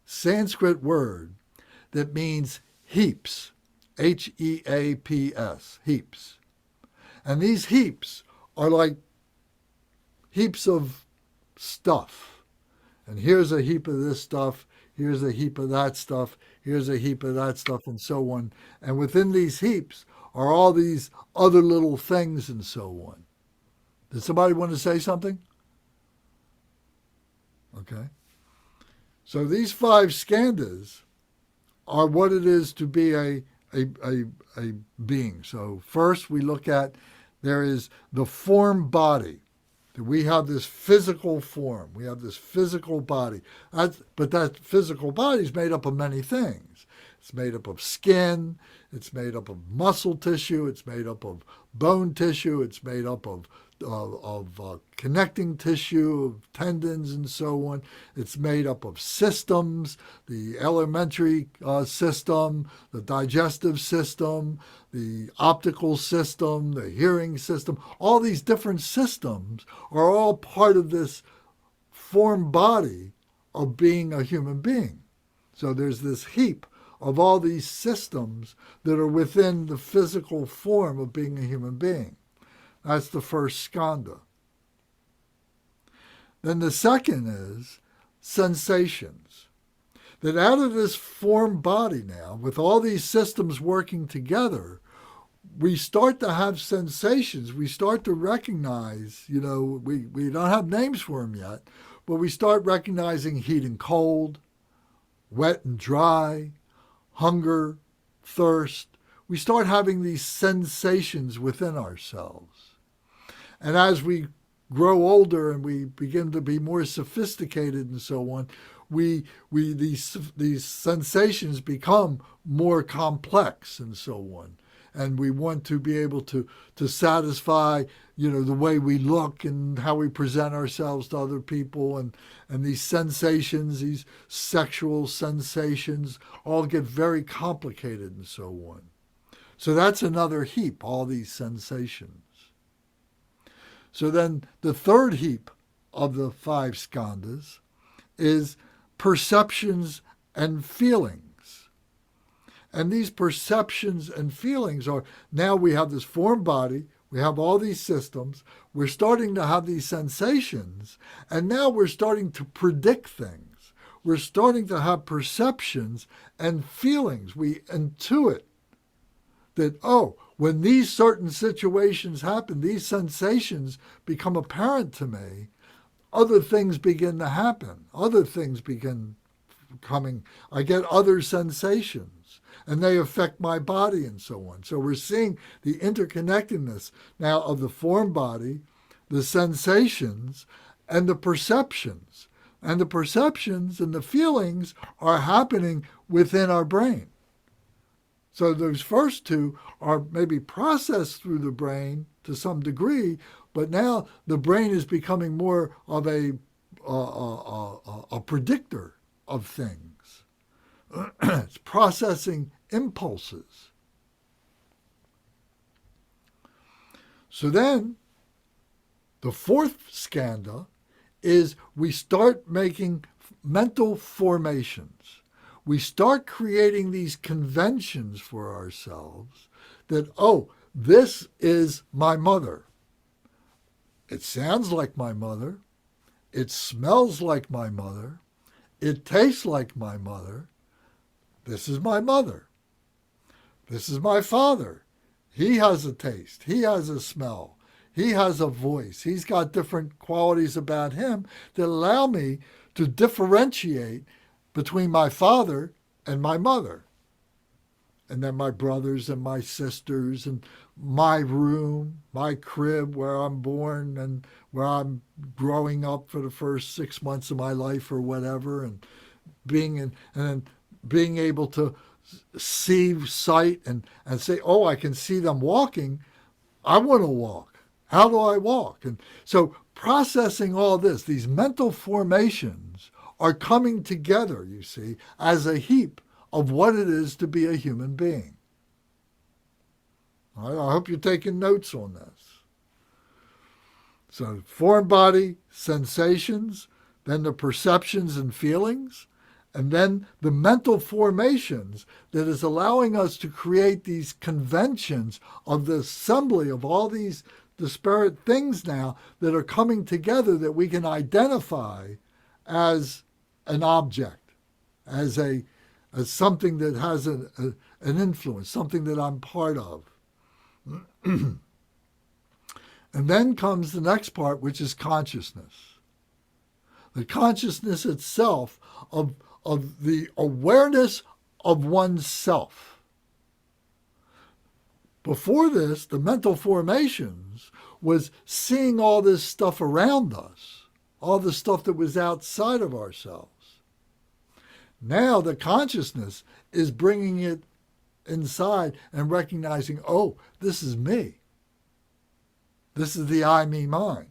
S1: Sanskrit word that means heaps, Heaps, heaps. And these heaps are like heaps of stuff. And here's a heap of this stuff, here's a heap of that stuff, here's a heap of that stuff, and so on. And within these heaps are all these other little things and so on. Did somebody want to say something? Okay. So these 5 Skandas are what it is to be a being. So first we look at, there is the form body. We have this physical form. We have this physical body. But that physical body is made up of many things. It's made up of skin. It's made up of muscle tissue. It's made up of bone tissue. It's made up of connecting tissue, of tendons and so on. It's made up of systems, the elementary system, the digestive system, the optical system, the hearing system. All these different systems are all part of this form body of being a human being. So there's this heap of all these systems that are within the physical form of being a human being. That's the first skanda. Then the second is sensations. That out of this form body now, with all these systems working together, we start to have sensations. We start to recognize, we don't have names for them yet, but we start recognizing heat and cold, wet and dry, hunger, thirst. We start having these sensations within ourselves. And as we grow older and we begin to be more sophisticated and so on, these sensations become more complex and so on. And we want to be able to satisfy, the way we look and how we present ourselves to other people. And these sensations, these sexual sensations, all get very complicated and so on. So that's another heap, all these sensations. So then the third heap of the 5 Skandas is perceptions and feelings. And these perceptions and feelings are, now we have this form body, we have all these systems, we're starting to have these sensations, and now we're starting to predict things. We're starting to have perceptions and feelings. We intuit that, when these certain situations happen, these sensations become apparent to me, other things begin to happen. Other things begin coming. I get other sensations, and they affect my body and so on. So we're seeing the interconnectedness now of the form body, the sensations, and the perceptions. And the perceptions and the feelings are happening within our brain. So those first two are maybe processed through the brain to some degree, but now the brain is becoming more of a predictor of things. It's processing impulses. So then the fourth skanda is we start making mental formations. We start creating these conventions for ourselves that, oh, this is my mother. It sounds like my mother. It smells like my mother. It tastes like my mother. This is my mother. This is my father. He has a taste. He has a smell. He has a voice. He's got different qualities about him that allow me to differentiate between my father and my mother. And then my brothers and my sisters and my room, my crib where I'm born and where I'm growing up for the first 6 months of my life or whatever, and then being able to see sight and say, oh, I can see them walking. I want to walk. How do I walk? And so processing all this, these mental formations are coming together, you see, as a heap of what it is to be a human being. All right, I hope you're taking notes on this. So foreign body, sensations, then the perceptions and feelings, and then the mental formations that is allowing us to create these conventions of the assembly of all these disparate things now that are coming together that we can identify as an object, as something that has an influence, something that I'm part of. And then comes the next part, which is consciousness. The consciousness itself of the awareness of oneself. Before this, the mental formations was seeing all this stuff around us, all the stuff that was outside of ourselves. Now the consciousness is bringing it inside and recognizing, oh, this is me. This is the I, me, mine.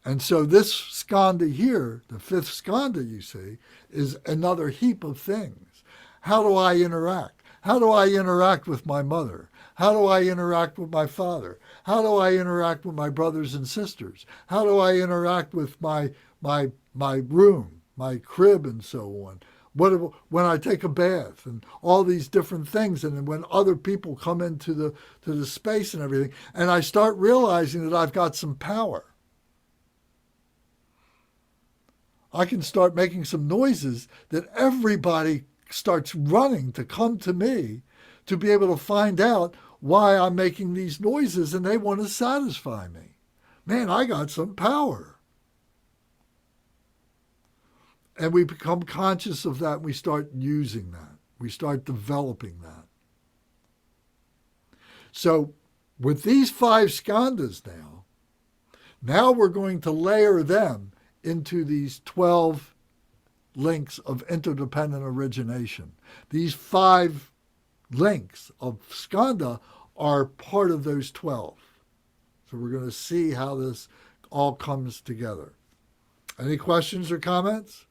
S1: And so this skanda here, the fifth skanda, you see, is another heap of things. How do I interact? How do I interact with my mother? How do I interact with my father? How do I interact with my brothers and sisters? How do I interact with my room, my crib, and so on? When I take a bath and all these different things, and then when other people come into the space and everything, and I start realizing that I've got some power. I can start making some noises that everybody starts running to come to me to be able to find out why I'm making these noises, and they want to satisfy me. Man, I got some power. And we become conscious of that. And we start using that. We start developing that. So with these 5 skandhas now we're going to layer them into these 12 links of interdependent origination. These 5 links of skandha are part of those 12. So we're going to see how this all comes together. Any questions or comments?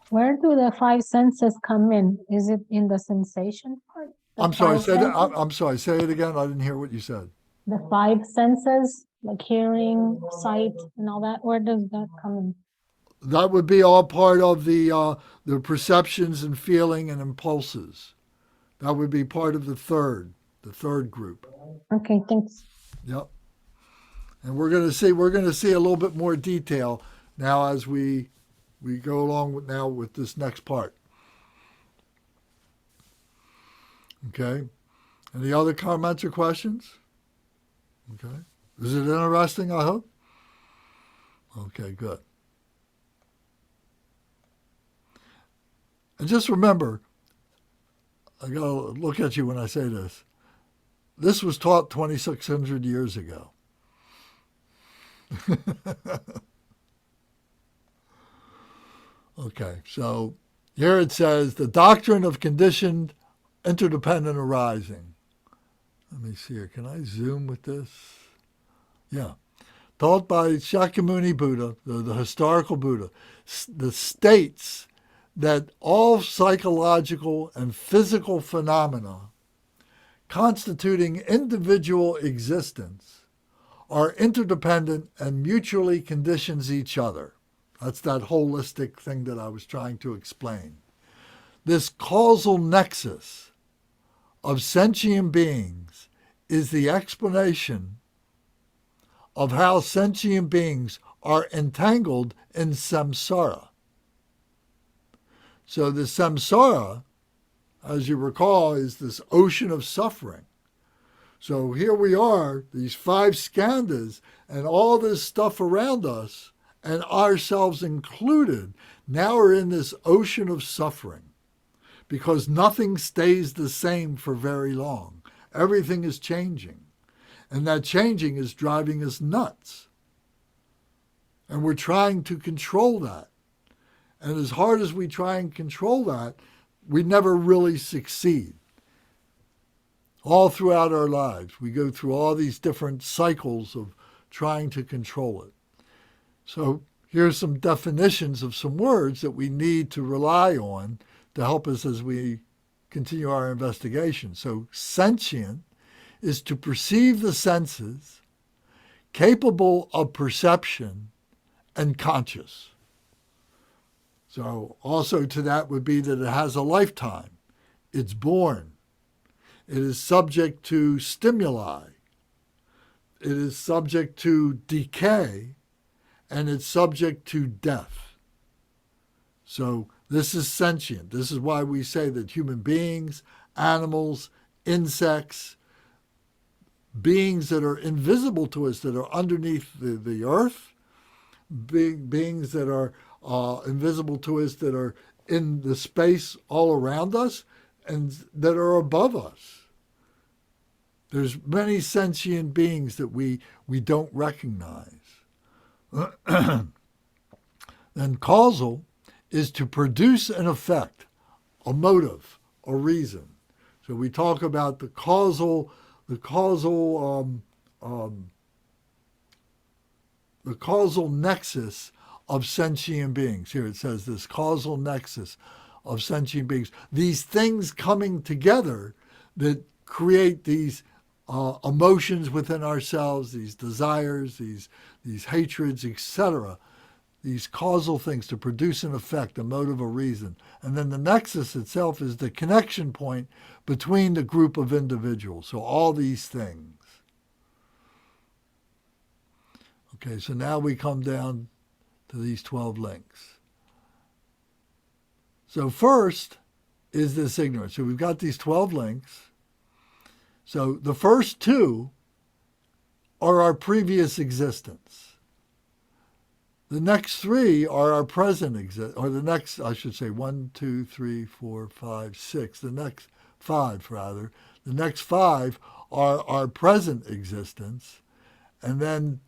S5: Where do the 5 senses come in? Is it in the sensation part? The
S1: I'm sorry,
S5: 5 senses?
S1: I'm sorry, say it again. I didn't hear what you said.
S5: The 5 senses, like hearing, sight, and all that. Where does that come in?
S1: That would be all part of the perceptions and feeling and impulses. That would be part of the third group.
S5: Okay, thanks.
S1: Yep. And we're going to see a little bit more detail now as we go along with this next part. Okay. Any other comments or questions? Okay. Is it interesting, I hope? Okay, good. And just remember, I got to look at you when I say this. This was taught 2,600 years ago. Okay, so here it says, the doctrine of conditioned interdependent arising. Let me see here. Can I zoom with this? Yeah. Taught by Shakyamuni Buddha, the historical Buddha, that states that all psychological and physical phenomena constituting individual existence are interdependent and mutually conditions each other. That's that holistic thing that I was trying to explain. This causal nexus of sentient beings is the explanation of how sentient beings are entangled in samsara. So the samsara, as you recall, is this ocean of suffering. So here we are, these 5 skandhas, and all this stuff around us, and ourselves included, now are in this ocean of suffering, because nothing stays the same for very long. Everything is changing, and that changing is driving us nuts. And we're trying to control that. And as hard as we try and control that, we never really succeed. All throughout our lives, we go through all these different cycles of trying to control it. So here's some definitions of some words that we need to rely on to help us as we continue our investigation. So sentient is to perceive the senses, capable of perception, and conscious. So also to that would be that it has a lifetime. It's born. It is subject to stimuli. It is subject to decay, and it's subject to death. So this is sentient. This is why we say that human beings, animals, insects, beings that are invisible to us, that are underneath the earth, beings that are invisible to us, that are in the space all around us, and that are above us. There's many sentient beings that we don't recognize. Then causal is to produce an effect, a motive, a reason. So we talk about the causal nexus of sentient beings. Here it says this causal nexus of sentient beings. These things coming together that create these emotions within ourselves, these desires, these hatreds, etc. These causal things to produce an effect, a motive, a reason. And then the nexus itself is the connection point between the group of individuals. So all these things. Okay, so now we come down to these 12 links. So first is this ignorance. So we've got these 12 links. So the first 2 are our previous existence. The next 3 are our present existence, or the next, I should say, 1, 2, 3, 4, 5, 6. The next 5, rather. The next 5 are our present existence. And then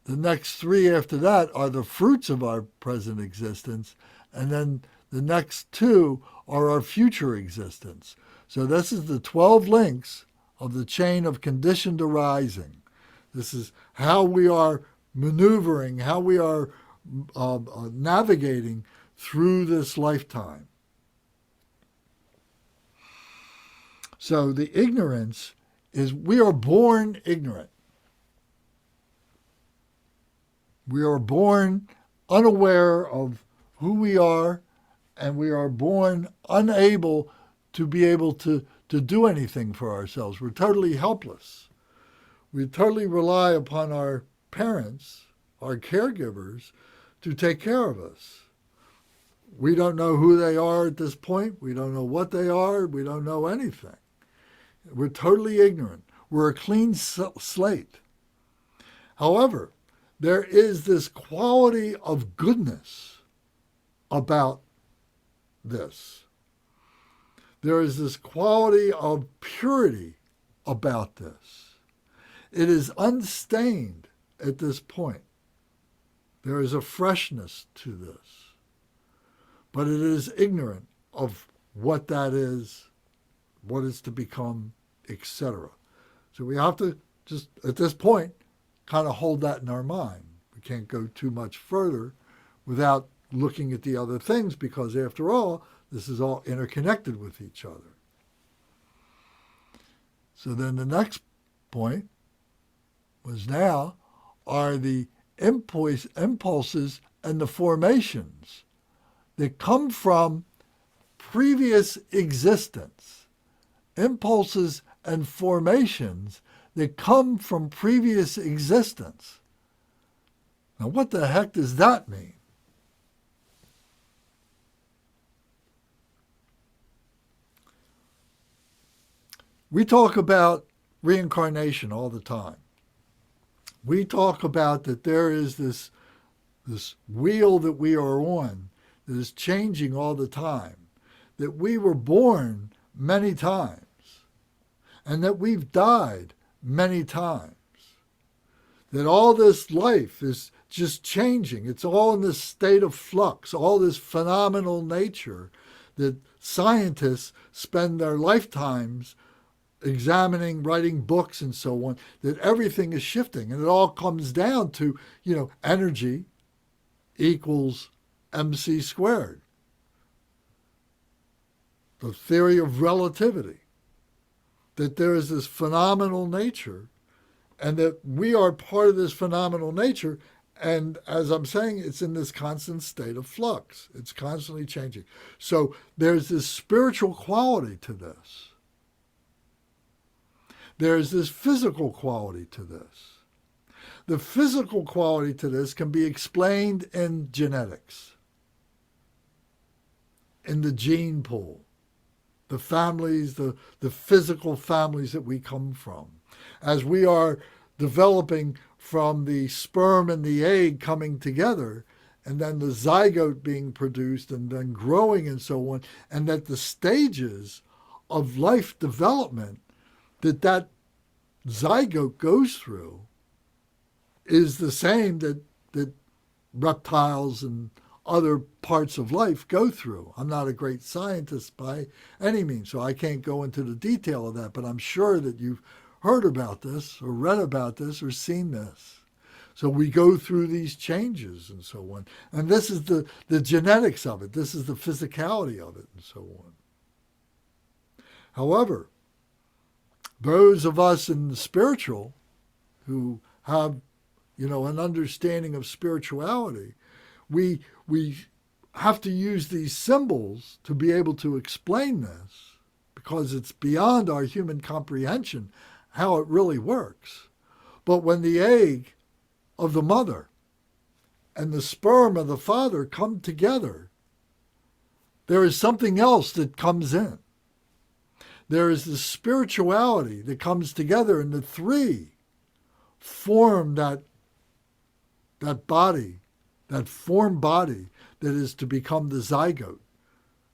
S1: the next 3 after that are the fruits of our present existence. And then the next 2 are our future existence. So this is the 12 links of the chain of conditioned arising. This is how we are maneuvering, how we are navigating through this lifetime. So the ignorance is we are born ignorant. We are born unaware of who we are, and we are born unable to be able to do anything for ourselves. We're totally helpless. We totally rely upon our parents, our caregivers, to take care of us. We don't know who they are at this point. We don't know what they are. We don't know anything. We're totally ignorant. We're a clean slate. However, there is this quality of goodness about this. There is this quality of purity about this. It is unstained at this point. There is a freshness to this. But it is ignorant of what that is, what it's to become, etc. So we have to just, at this point, kind of hold that in our mind. We can't go too much further without looking at the other things, because after all, this is all interconnected with each other. So then the next point was now are the impulses and the formations that come from previous existence, impulses and formations that come from previous existence. Now, what the heck does that mean? We talk about reincarnation all the time. We talk about that there is this wheel that we are on that is changing all the time, that we were born many times, and that we've died many times, that all this life is just changing. It's all in this state of flux, all this phenomenal nature that scientists spend their lifetimes examining, writing books and so on, that everything is shifting. And it all comes down to, energy equals MC squared. The theory of relativity, that there is this phenomenal nature and that we are part of this phenomenal nature. And as I'm saying, it's in this constant state of flux. It's constantly changing. So there's this spiritual quality to this. There's this physical quality to this. The physical quality to this can be explained in genetics, in the gene pool, the families, the physical families that we come from. As we are developing from the sperm and the egg coming together, and then the zygote being produced and then growing and so on, and that the stages of life development that zygote goes through is the same that reptiles and other parts of life go through. I'm not a great scientist by any means, so I can't go into the detail of that, but I'm sure that you've heard about this or read about this or seen this. So we go through these changes and so on. And this is the genetics of it. This is the physicality of it and so on. However, those of us in the spiritual who have, an understanding of spirituality, we have to use these symbols to be able to explain this, because it's beyond our human comprehension how it really works. But when the egg of the mother and the sperm of the father come together, there is something else that comes in. There is the spirituality that comes together, and the three form that body, that form body that is to become the zygote,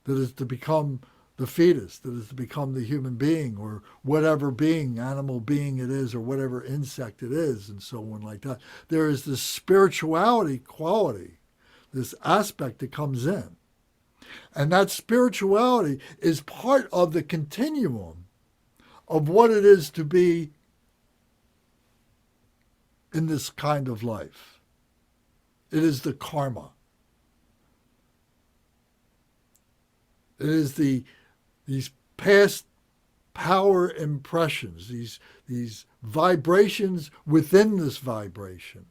S1: that is to become the fetus, that is to become the human being, or whatever being, animal being it is, or whatever insect it is, and so on like that. There is this spirituality quality, this aspect that comes in. And that spirituality is part of the continuum of what it is to be in this kind of life. It is the karma. It is these past power impressions, these vibrations within this vibration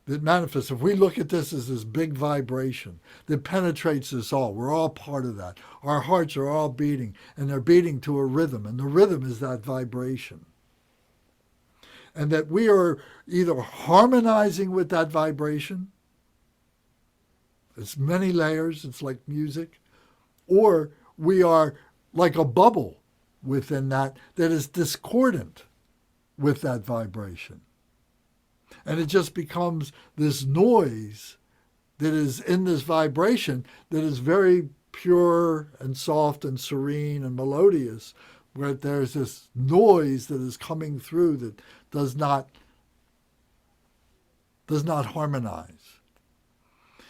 S1: that manifests. If we look at this as this big vibration that penetrates us all, we're all part of that. Our hearts are all beating, and they're beating to a rhythm, and the rhythm is that vibration. And that we are either harmonizing with that vibration, it's many layers, it's like music, or we are like a bubble within that is discordant with that vibration. And it just becomes this noise that is in this vibration that is very pure and soft and serene and melodious, where there's this noise that is coming through that does not harmonize.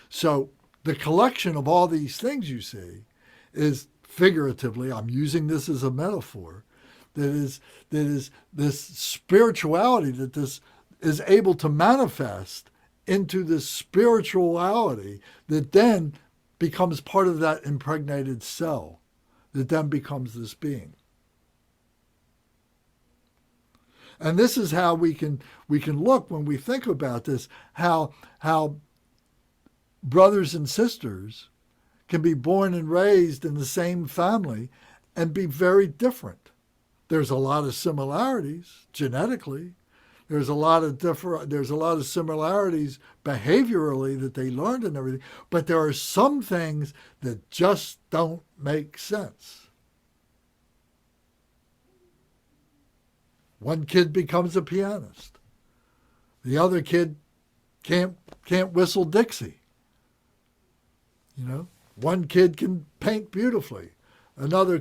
S1: So the collection of all these things you see is, figuratively, I'm using this as a metaphor, that is this spirituality that this is able to manifest into this spirituality that then becomes part of that impregnated cell, that then becomes this being. And this is how we can look when we think about this, how brothers and sisters can be born and raised in the same family and be very different. There's a lot of similarities genetically. There's a lot of similarities behaviorally that they learned and everything, but there are some things that just don't make sense. One kid becomes a pianist. The other kid can't whistle Dixie. You know, one kid can paint beautifully. The other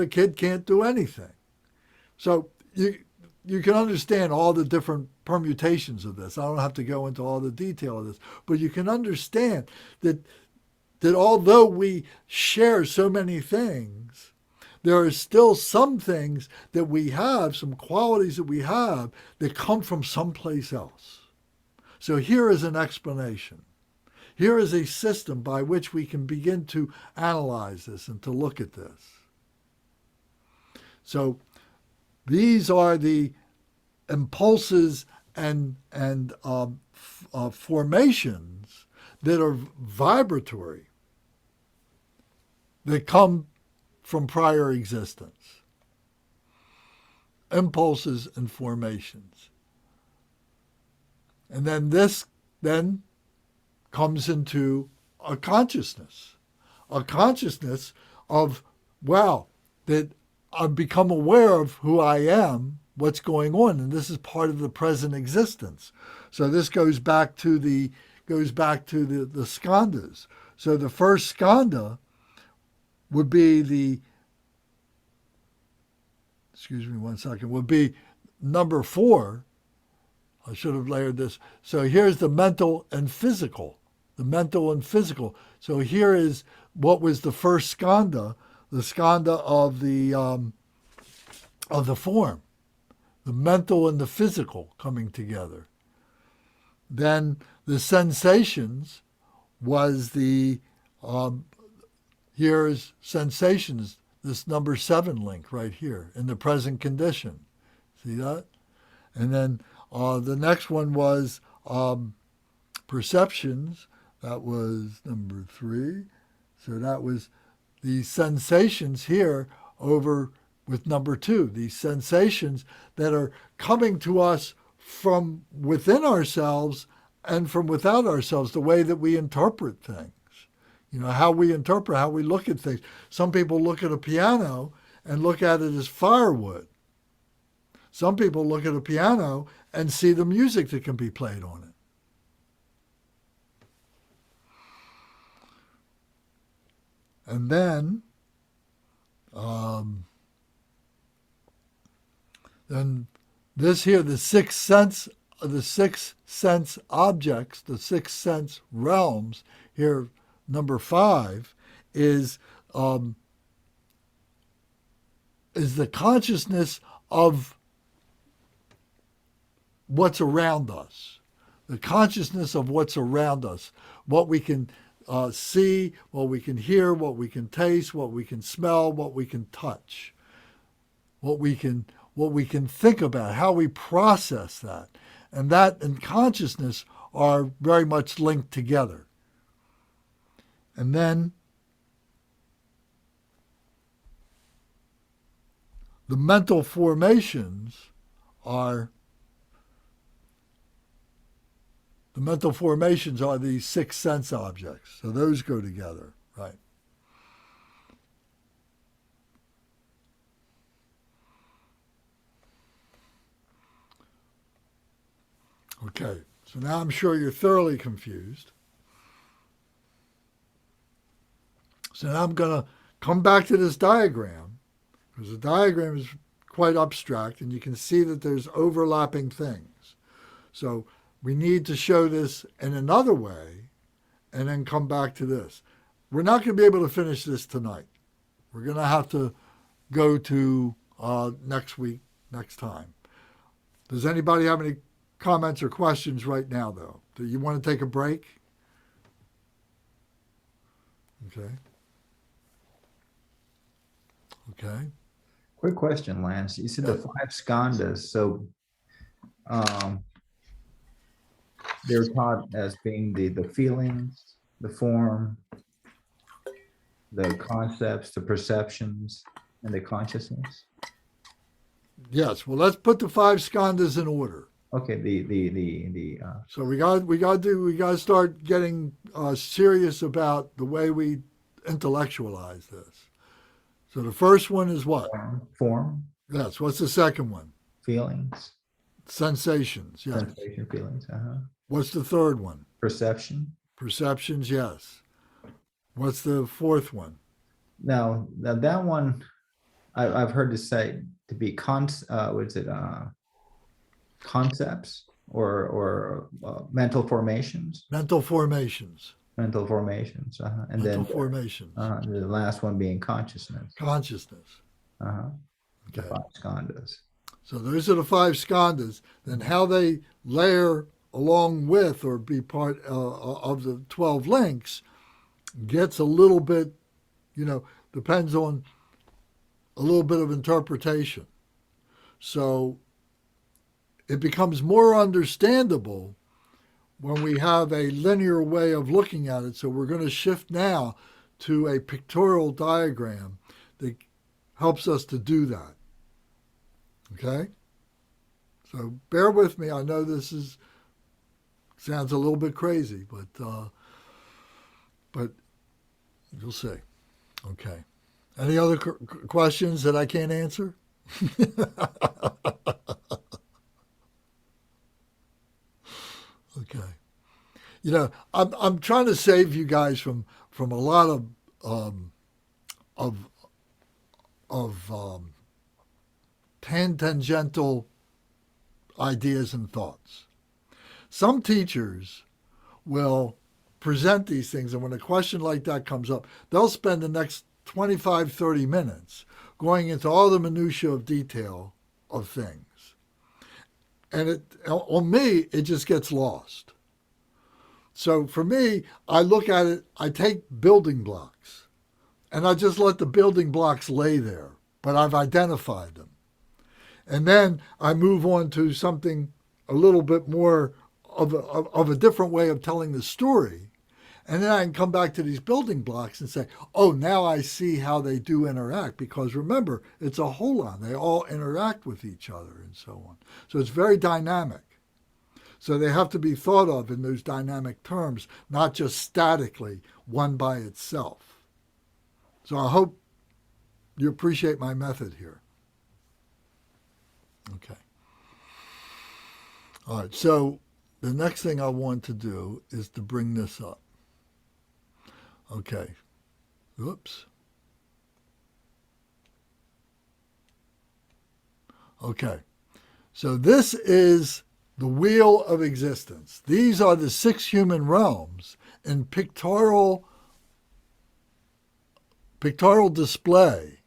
S1: kid can't do anything. So you can understand all the different permutations of this. I don't have to go into all the detail of this, but you can understand that although we share so many things, there are still some things that we have, some qualities that we have that come from someplace else. So here is an explanation. Here is a system by which we can begin to analyze this and to look at this. So these are the impulses and formations that are vibratory, that come from prior existence. Impulses and formations. And then this comes into a consciousness of, wow, that I've become aware of who I am, what's going on, and this is part of the present existence. So this goes back to the Skandas. So the first skanda would be would be number 4. I should have layered this. So here's the mental and physical. So here is what was the first skanda, the skanda of the form, the mental and the physical coming together. Then the sensations was here's sensations, this number 7 link right here in the present condition. See that? And then the next one was perceptions. That was number 3. So that was the sensations here over with number 2. These sensations that are coming to us from within ourselves and from without ourselves, the way that we interpret things. You know, how we interpret, how we look at things. Some people look at a piano and look at it as firewood. Some people look at a piano and see the music that can be played on it. And then this here, the sixth sense objects, the sixth sense realms, here number 5 is the consciousness of what's around us, the consciousness of what's around us, what we can see, what we can hear, what we can taste, what we can smell, what we can touch, what we can think about, how we process that. And that and consciousness are very much linked together. And then the mental formations are these 6 sense objects. So those go together, right? Okay, so now I'm sure you're thoroughly confused. So now I'm going to come back to this diagram, because the diagram is quite abstract, and you can see that there's overlapping things. So we need to show this in another way and then come back to this. We're not going to be able to finish this tonight. We're going to have to go to next week, next time. Does anybody have any comments or questions right now, though? Do you want to take a break? Okay. Okay.
S4: Quick question, Lance. You said the 5 skandhas, so they're taught as being the feelings, the form, the concepts, the perceptions, and the consciousness.
S1: Yes. Well, let's put the five skandhas in order.
S4: Okay,
S1: So we got to start getting serious about the way we intellectualize this. So the first one is what?
S4: form,
S1: Yes. What's the second one?
S4: feelings,
S1: Sensations. Yes.
S4: sensation, feelings,
S1: What's the third one?
S4: perception.
S1: Perceptions. Yes. What's the fourth one?
S4: Now that one, I've heard to say to be concepts or mental formations.
S1: Mental formations.
S4: And
S1: Mental
S4: then
S1: formations.
S4: the last one being consciousness.
S1: Consciousness.
S4: The
S1: Okay.
S4: five skandhas.
S1: So those are the five skandhas. Then how they layer along with or be part of the 12 links gets a little bit, depends on a little bit of interpretation. So it becomes more understandable when we have a linear way of looking at it. So we're going to shift now to a pictorial diagram that helps us to do that. Okay? So bear with me. I know this sounds a little bit crazy, but you'll see. Okay. Any other questions that I can't answer? Okay. I'm trying to save you guys from a lot of tangential ideas and thoughts. Some teachers will present these things, and when a question like that comes up, they'll spend the next 25, 30 minutes going into all the minutiae of detail of things. And on me, it just gets lost. So for me, I look at it, I take building blocks, and I just let the building blocks lay there, but I've identified them. And then I move on to something a little bit more of a different way of telling the story. And then I can come back to these building blocks and say, oh, now I see how they do interact. Because remember, it's a holon. They all interact with each other and so on. So it's very dynamic. So they have to be thought of in those dynamic terms, not just statically, one by itself. So I hope you appreciate my method here. Okay. All right, so the next thing I want to do is to bring this up. Okay. Oops. Okay. So this is the wheel of existence. These are the 6 human realms in pictorial display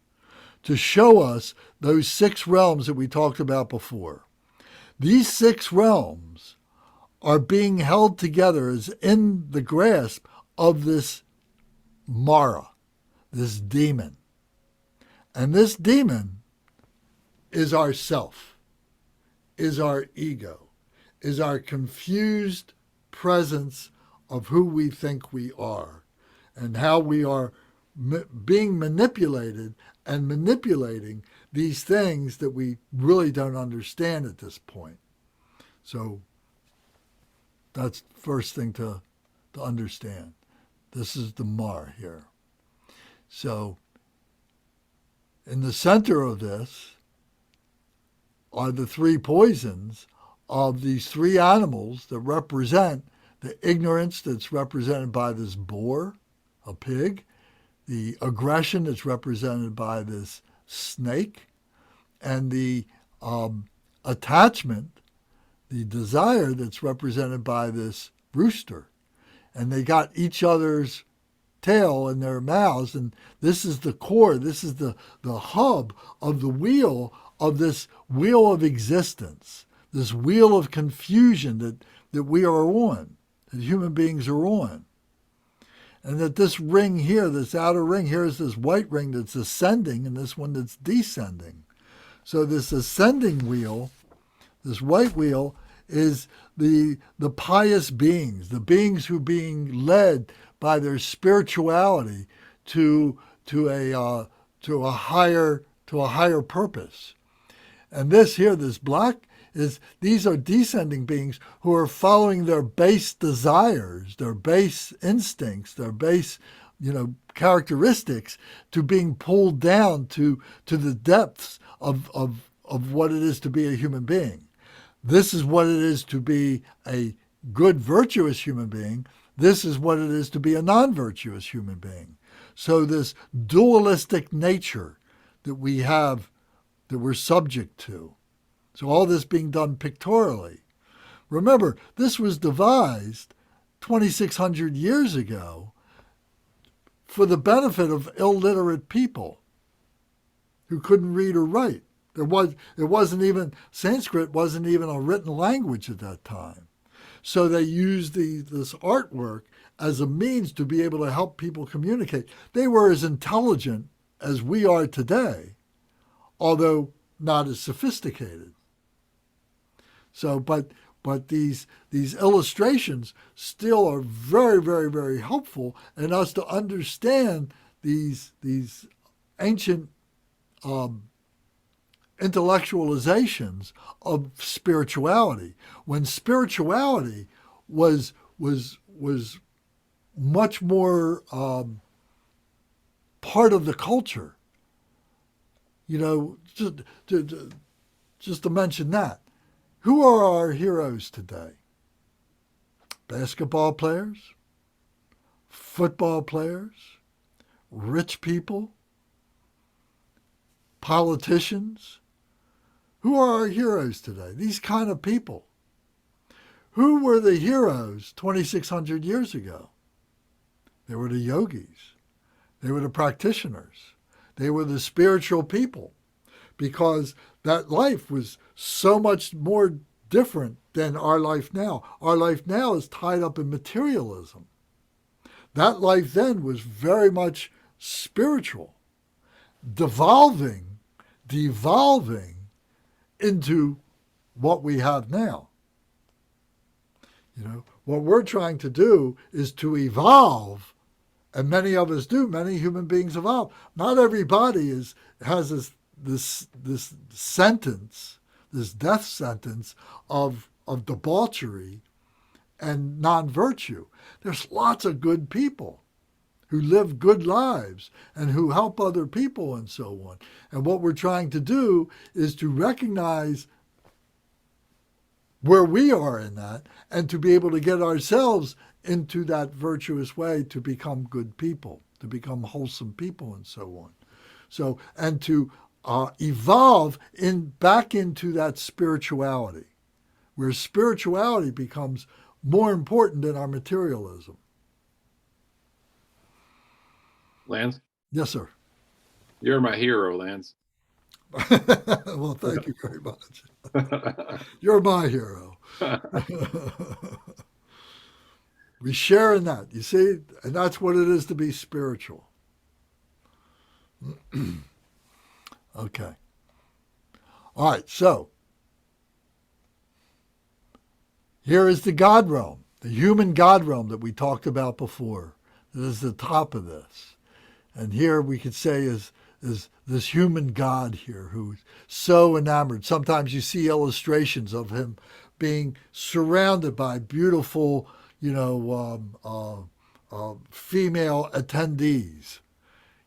S1: to show us those 6 realms that we talked about before. These 6 realms are being held together as in the grasp of this Mara, this demon. And this demon is our self, is our ego, is our confused presence of who we think we are and how we are being manipulated and manipulating these things that we really don't understand at this point. So that's the first thing to understand. This is the Mar here. So in the center of this are the 3 poisons of these 3 animals that represent the ignorance that's represented by this boar, a pig, the aggression that's represented by this snake, and the attachment, the desire that's represented by this rooster. And they got each other's tail in their mouths, and this is the core, this is the hub of the wheel of this wheel of existence, this wheel of confusion that we are on, that human beings are on. And that this ring here, this outer ring here, is this white ring that's ascending and this one that's descending. So this ascending wheel, this white wheel, is the pious beings, the beings who are being led by their spirituality to a higher purpose. And this black these are descending beings who are following their base desires, their base instincts, their base, characteristics, to being pulled down to the depths of what it is to be a human being. This is what it is to be a good, virtuous human being. This is what it is to be a non-virtuous human being. So this dualistic nature that we have, that we're subject to. So all this being done pictorially. Remember, this was devised 2,600 years ago for the benefit of illiterate people who couldn't read or write. Sanskrit wasn't even a written language at that time. So they used this artwork as a means to be able to help people communicate. They were as intelligent as we are today, although not as sophisticated. So, but these illustrations still are very, very, very helpful in us to understand these ancient intellectualizations of spirituality, when spirituality was much more part of the culture. Just to mention that. Who are our heroes today? Basketball players, football players, rich people, politicians. Who are our heroes today? These kind of people. Who were the heroes 2,600 years ago? They were the yogis. They were the practitioners. They were the spiritual people, because that life was so much more different than our life now. Our life now is tied up in materialism. That life then was very much spiritual, devolving into what we have now. What we're trying to do is to evolve, and many of us do. Many human beings evolve. Not everybody has this sentence, this death sentence of debauchery and non-virtue. There's lots of good people who live good lives and who help other people and so on. And what we're trying to do is to recognize where we are in that, and to be able to get ourselves into that virtuous way to become good people, to become wholesome people and so on. So, and to evolve back into that spirituality, where spirituality becomes more important than our materialism.
S3: Lance?
S1: Yes, sir.
S3: You're my hero, Lance.
S1: Well, thank you very much. You're my hero. We share in that, you see, and that's what it is to be spiritual. Okay. All right, so here is the God realm, the human God realm that we talked about before. This is the top of this. And here we could say is this human God here who's so enamored. Sometimes you see illustrations of him being surrounded by beautiful, female attendees,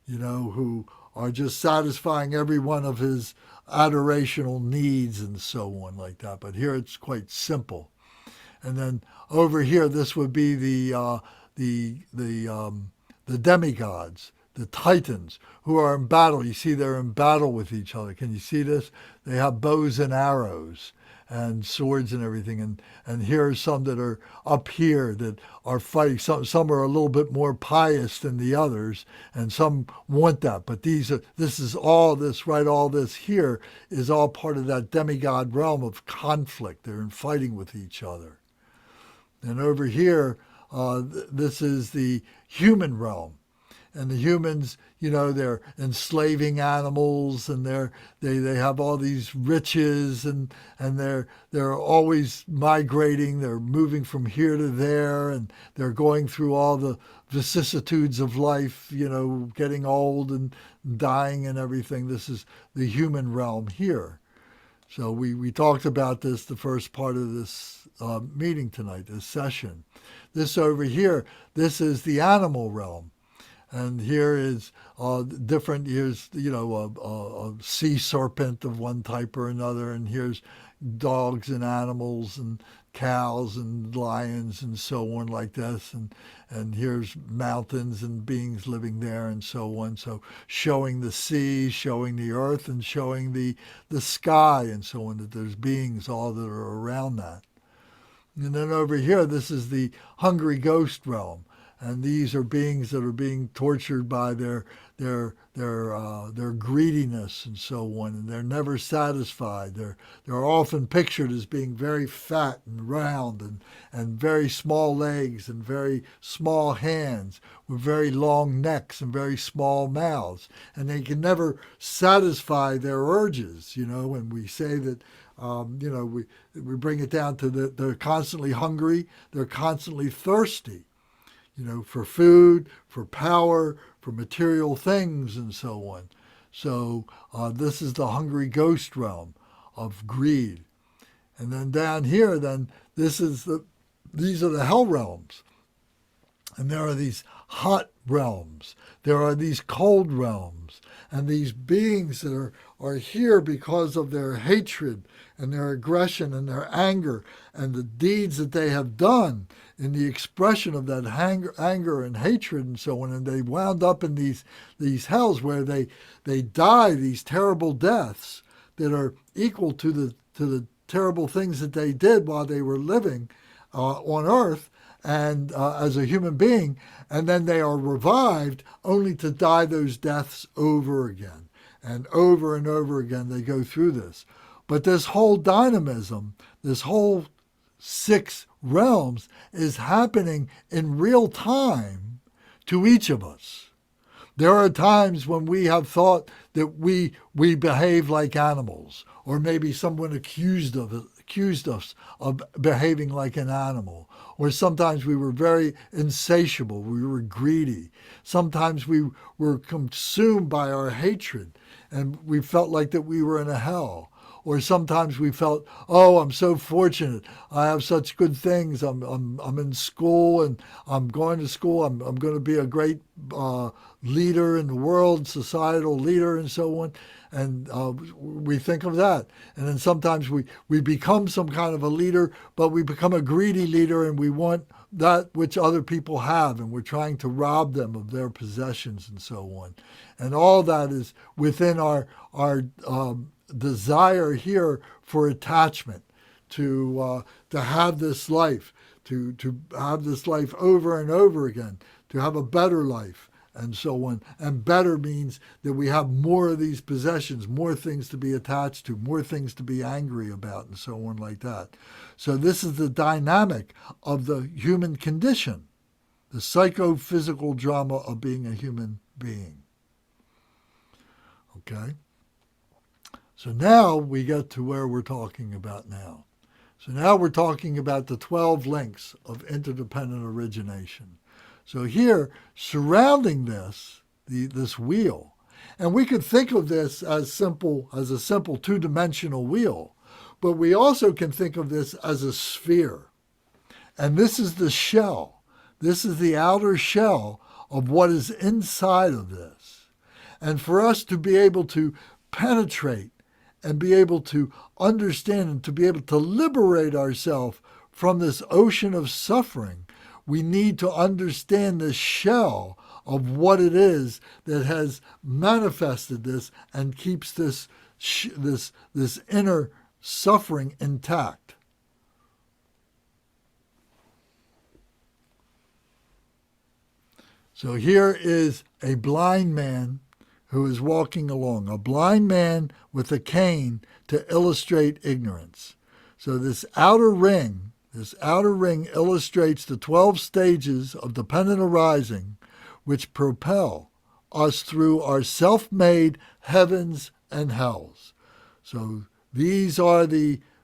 S1: who are just satisfying every one of his adorational needs and so on like that. But here it's quite simple. And then over here, this would be the demigods, the titans, who are in battle. You see they're in battle with each other. Can you see this? They have bows and arrows and swords and everything. And here are some that are up here that are fighting. Some are a little bit more pious than the others, and some want that. But all this here is all part of that demigod realm of conflict. They're in fighting with each other. And over here, this is the human realm. And the humans, they're enslaving animals, and they have all these riches, and they're always migrating. They're moving from here to there, and they're going through all the vicissitudes of life, getting old and dying and everything. This is the human realm here. So we talked about this the first part of this meeting tonight, this session. This over here, this is the animal realm. And here is different, here's, a sea serpent of one type or another, and here's dogs and animals and cows and lions and so on like this, and here's mountains and beings living there and so on. So showing the sea, showing the earth, and showing the sky and so on, that there's beings all that are around that. And then over here, this is the hungry ghost realm. And these are beings that are being tortured by their greediness and so on, and they're never satisfied. They're often pictured as being very fat and round, and very small legs and very small hands with very long necks and very small mouths, and they can never satisfy their urges. When we say that. We bring it down to they're constantly hungry, they're constantly thirsty. For food, for power, for material things, and so on. So this is the hungry ghost realm of greed. And then down here, these are the hell realms. And there are these hot realms. There are these cold realms. And these beings that are here because of their hatred and their aggression and their anger and the deeds that they have done in the expression of that anger and hatred and so on. And they wound up in these hells where they die these terrible deaths that are equal to the terrible things that they did while they were living on earth and as a human being, and then they are revived only to die those deaths over again. And over again they go through this. But this whole dynamism, this whole 6 realms is happening in real time to each of us. There are times when we have thought that we behave like animals, or maybe someone accused us of behaving like an animal. Or sometimes we were very insatiable, we were greedy. Sometimes we were consumed by our hatred, and we felt like that we were in a hell. Or sometimes we felt, oh, I'm so fortunate. I have such good things. I'm in school, and I'm going to school. I'm going to be a great leader in the world, societal leader, and so on. And we think of that. And then sometimes we become some kind of a leader, but we become a greedy leader, and we want that which other people have, and we're trying to rob them of their possessions and so on. And all that is within our desire here for attachment, to have this life, to have this life over and over again, to have a better life, and so on. And better means that we have more of these possessions, more things to be attached to, more things to be angry about, and so on like that. So this is the dynamic of the human condition, the psychophysical drama of being a human being. Okay? So now we get to where we're talking about now. So now we're talking about the 12 links of interdependent origination. So here, surrounding this wheel, and we could think of this as a simple two-dimensional wheel, but we also can think of this as a sphere. And this is the shell. This is the outer shell of what is inside of this. And for us to be able to penetrate and be able to understand and to be able to liberate ourselves from this ocean of suffering, we need to understand the shell of what it is that has manifested this and keeps this inner suffering intact. So here is a blind man who is walking along, a blind man with a cane to illustrate ignorance. So this outer ring illustrates the 12 stages of dependent arising, which propel us through our self-made heavens and hells. So these are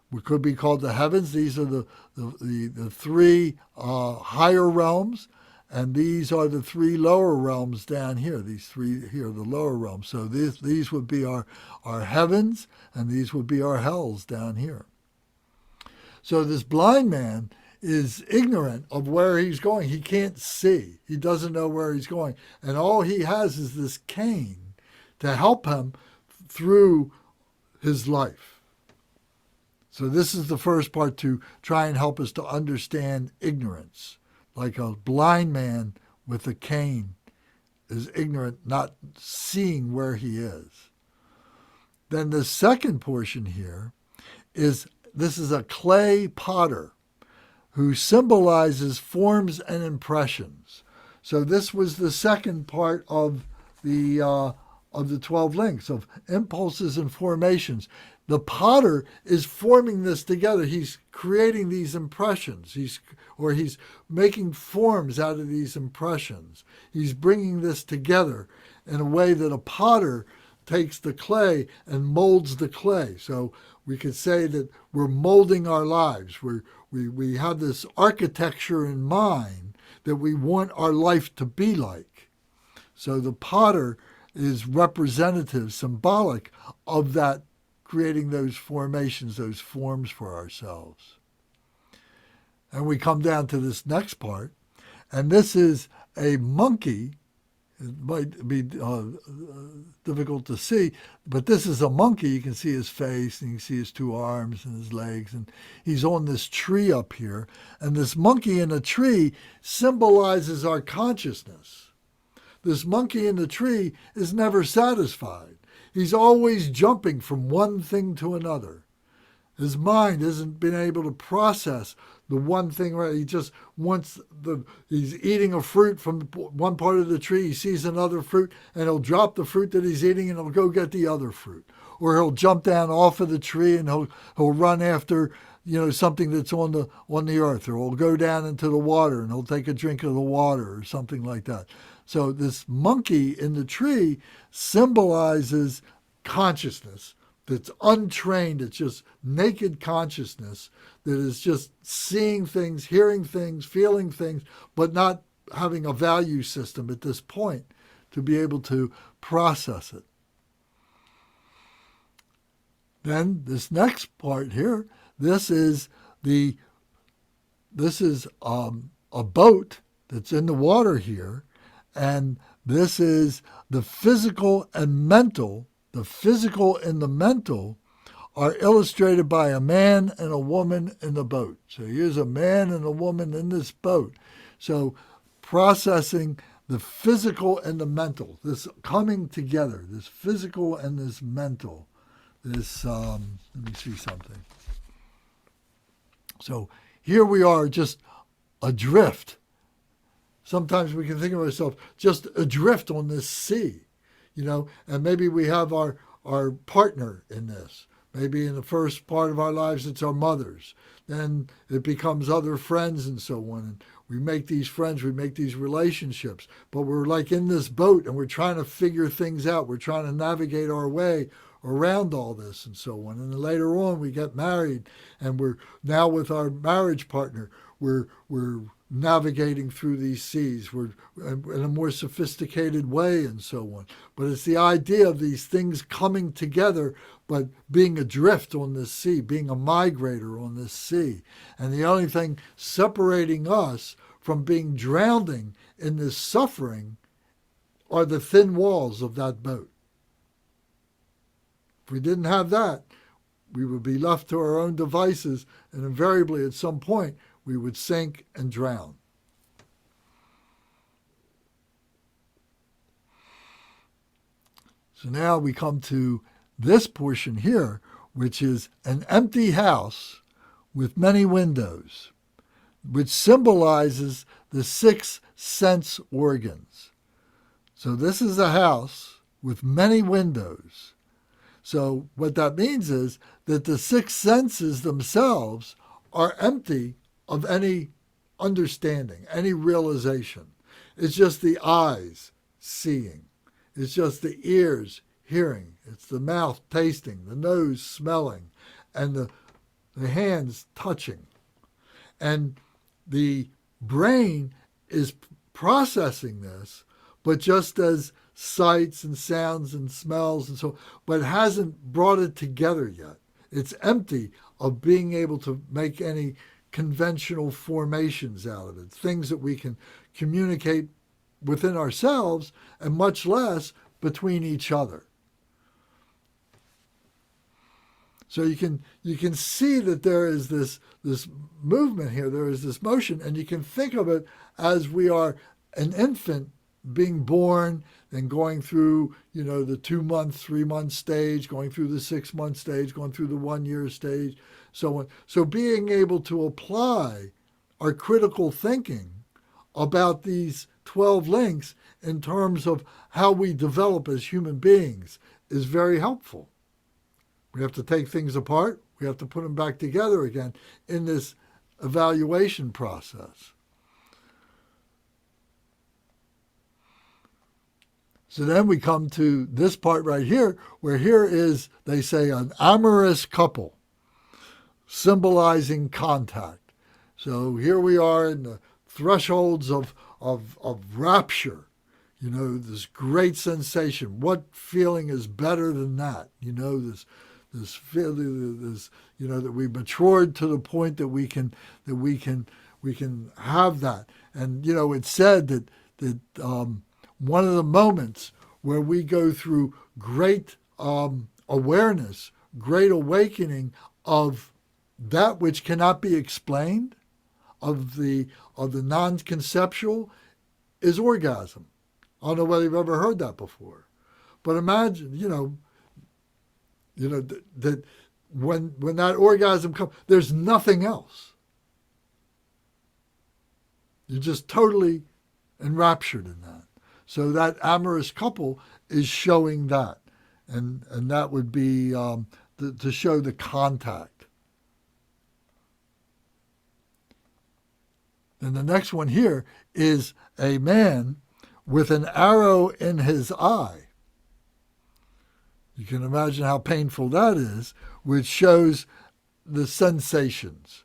S1: what could be called the heavens. These are the three higher realms, and these are the three lower realms down here. These three here are the lower realms. So these would be our heavens, and these would be our hells down here. So this blind man is ignorant of where he's going. He can't see. He doesn't know where he's going. And all he has is this cane to help him through his life. So this is the first part, to try and help us to understand ignorance. Like a blind man with a cane is ignorant, not seeing where he is. Then the second portion here is, this is a clay potter who symbolizes forms and impressions. So this was the second part of the 12 links of impulses and formations. The potter is forming this together. He's creating these impressions. He's making forms out of these impressions. He's bringing this together in a way that a potter takes the clay and molds the clay. So we could say that we're molding our lives. We have this architecture in mind that we want our life to be like. So the potter is representative, symbolic of that, creating those formations, those forms for ourselves. And we come down to this next part, and this is a monkey. It might be difficult to see, but this is a monkey. You can see his face, and you can see his two arms and his legs, and he's on this tree up here. And this monkey in a tree symbolizes our consciousness. This monkey in the tree is never satisfied. He's always jumping from one thing to another. His mind hasn't been able to process the one thing, right? He just wants he's eating a fruit from one part of the tree. He sees another fruit, and he'll drop the fruit that he's eating, and he'll go get the other fruit. Or he'll jump down off of the tree, and he'll run after, something that's on the earth. Or he'll go down into the water, and he'll take a drink of the water or something like that. So this monkey in the tree symbolizes consciousness that's untrained. It's just naked consciousness that is just seeing things, hearing things, feeling things, but not having a value system at this point to be able to process it. Then this next part here, this is a boat that's in the water here, and this is the physical and mental. The physical and the mental are illustrated by a man and a woman in the boat. So here's a man and a woman in this boat. So processing the physical and the mental, this coming together, this physical and this mental, this, let me see something. So here we are just adrift. Sometimes we can think of ourselves just adrift on this sea. And maybe we have our partner in this. Maybe in the first part of our lives, it's our mothers. Then it becomes other friends and so on. And we make these friends, we make these relationships. But we're like in this boat, and we're trying to figure things out. We're trying to navigate our way around all this and so on. And then later on, we get married, and we're now with our marriage partner. We're navigating through these seas. We're in a more sophisticated way and so on. But it's the idea of these things coming together, but being adrift on this sea, being a migrator on this sea. And the only thing separating us from being drowning in this suffering are the thin walls of that boat. If we didn't have that, we would be left to our own devices, and invariably at some point we would sink and drown. So now we come to this portion here, which is an empty house with many windows, which symbolizes the 6 sense organs. So this is a house with many windows. So what that means is that the 6 senses themselves are empty of any understanding, any realization. It's just the eyes seeing. It's just the ears hearing. It's the mouth tasting, the nose smelling, and the hands touching. And the brain is processing this, but just as sights and sounds and smells and so, but hasn't brought it together yet. It's empty of being able to make any conventional formations out of it, things that we can communicate within ourselves and much less between each other. So you can see that there is this movement here, there is this motion, and you can think of it as we are an infant being born and going through, the 2-month, 3-month stage, going through the 6-month stage, going through the 1-year stage, so on. So being able to apply our critical thinking about these 12 links in terms of how we develop as human beings is very helpful. We have to take things apart. We have to put them back together again in this evaluation process. So then we come to this part right here, where here is, they say, an amorous couple, symbolizing contact. So here we are in the thresholds of rapture, this great sensation. What feeling is better than that? This feeling, that we matured to the point that we can have that. And it's said that one of the moments where we go through great awareness, great awakening of that which cannot be explained, of the non-conceptual, is orgasm. I don't know whether you've ever heard that before, but imagine, that when that orgasm comes, there's nothing else. You're just totally enraptured in that. So that amorous couple is showing that, and that would be to show the contact. And the next one here is a man with an arrow in his eye. You can imagine how painful that is, which shows the sensations,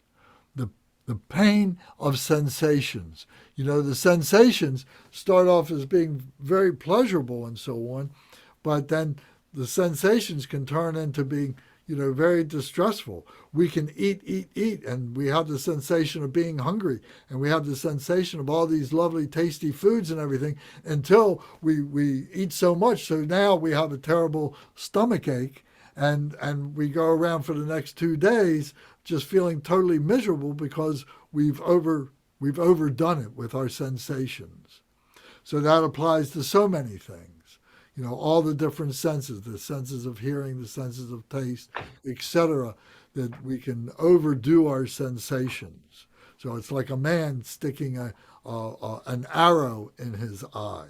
S1: the pain of sensations. The sensations start off as being very pleasurable and so on, but then the sensations can turn into being, very distressful. We can eat, and we have the sensation of being hungry, and we have the sensation of all these lovely, tasty foods and everything until we eat so much. So now we have a terrible stomach ache, and we go around for the next 2 days just feeling totally miserable because we've overdone it with our sensations. So that applies to so many things. All the different senses, the senses of hearing, the senses of taste, etc., that we can overdo our sensations. So it's like a man sticking an arrow in his eye.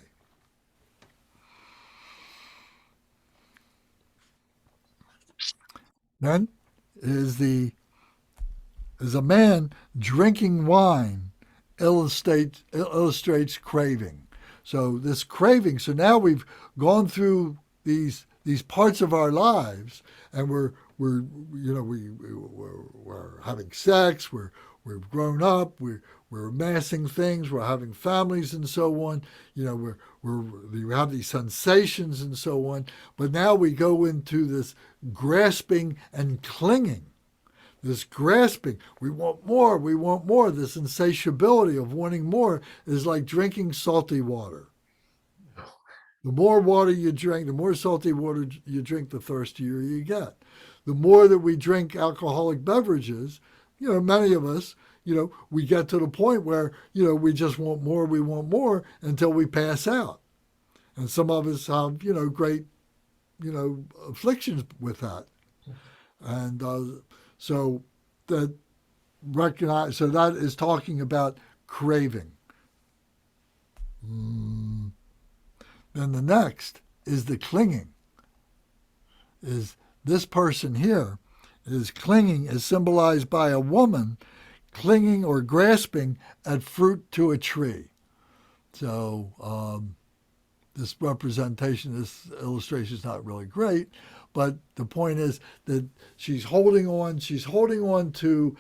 S1: Then is a man drinking wine illustrates craving. So this craving, so now we've gone through these parts of our lives, and we're having sex, we've grown up, we're amassing things, we're having families and so on, we have these sensations and so on, but now we go into this grasping and clinging. This grasping, we want more. This insatiability of wanting more is like drinking salty water. The more water you drink, the more salty water you drink, the thirstier you get. The more that we drink alcoholic beverages, many of us, we get to the point where, we just want more, we want more until we pass out. And some of us have, great, afflictions with that. And so that is talking about craving. Then the next is the clinging. Is this person here is clinging, is symbolized by a woman clinging or grasping at fruit to a tree. So this representation, this illustration is not really great, but the point is that she's holding on to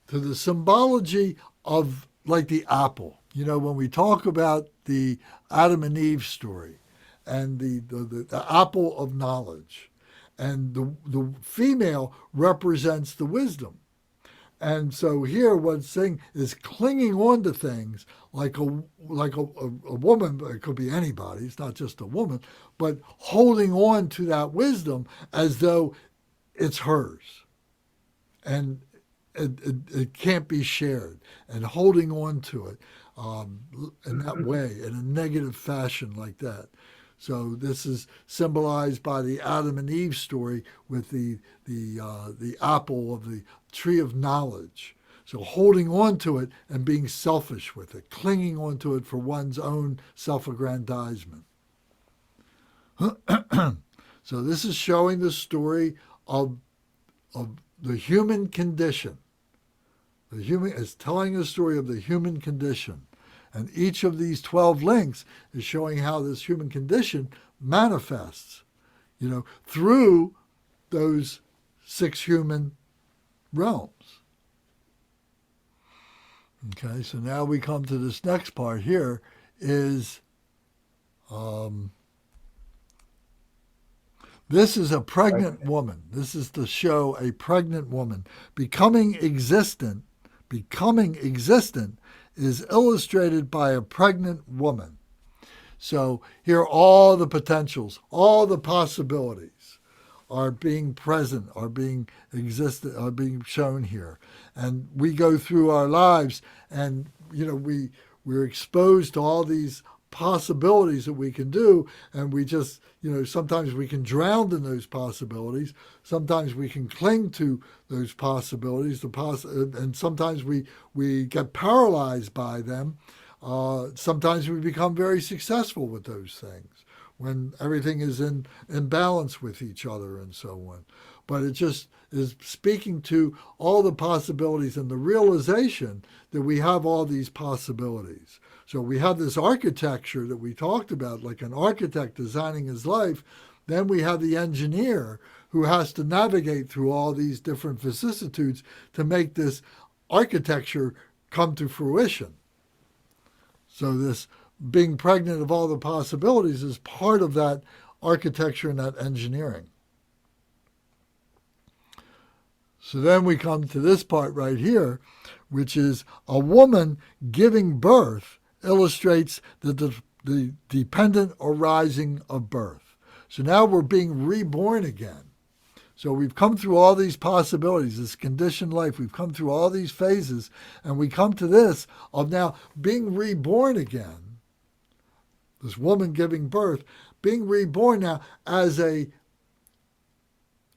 S1: the symbology of like the apple. You know, when we talk about the Adam and Eve story and the apple of knowledge, and the female represents the wisdom. And so here what's saying is clinging on to things like a woman, but it could be anybody, it's not just a woman, but holding on to that wisdom as though it's hers. And it can't be shared, and holding on to it in that way, in a negative fashion like that. So this is symbolized by the Adam and Eve story with the apple of the tree of knowledge. So holding on to it and being selfish with it, clinging on to it for one's own self-aggrandizement. So this is showing the story of the human condition. The human is telling the story of the human condition. And each of these 12 links is showing how this human condition manifests, you know, through those 6 human realms. Okay, so now we come to this next part here is this is a pregnant woman. This is to show a pregnant woman becoming existent is illustrated by a pregnant woman. So here are all the potentials, all the possibilities are being present, are being shown here. And we go through our lives and, you know, we're exposed to all these possibilities that we can do, and we just, you know, sometimes we can drown in those possibilities, sometimes we can cling to those possibilities, and sometimes we get paralyzed by them. Sometimes we become very successful with those things when everything is in balance with each other and so on. But it just is speaking to all the possibilities and the realization that we have all these possibilities. So we have this architecture that we talked about, like an architect designing his life. Then we have the engineer who has to navigate through all these different vicissitudes to make this architecture come to fruition. So this being pregnant of all the possibilities is part of that architecture and that engineering. So then we come to this part right here, which is a woman giving birth illustrates the dependent arising of birth. So now we're being reborn again. So we've come through all these possibilities, this conditioned life. We've come through all these phases, and we come to this of now being reborn again. This woman giving birth, being reborn now as a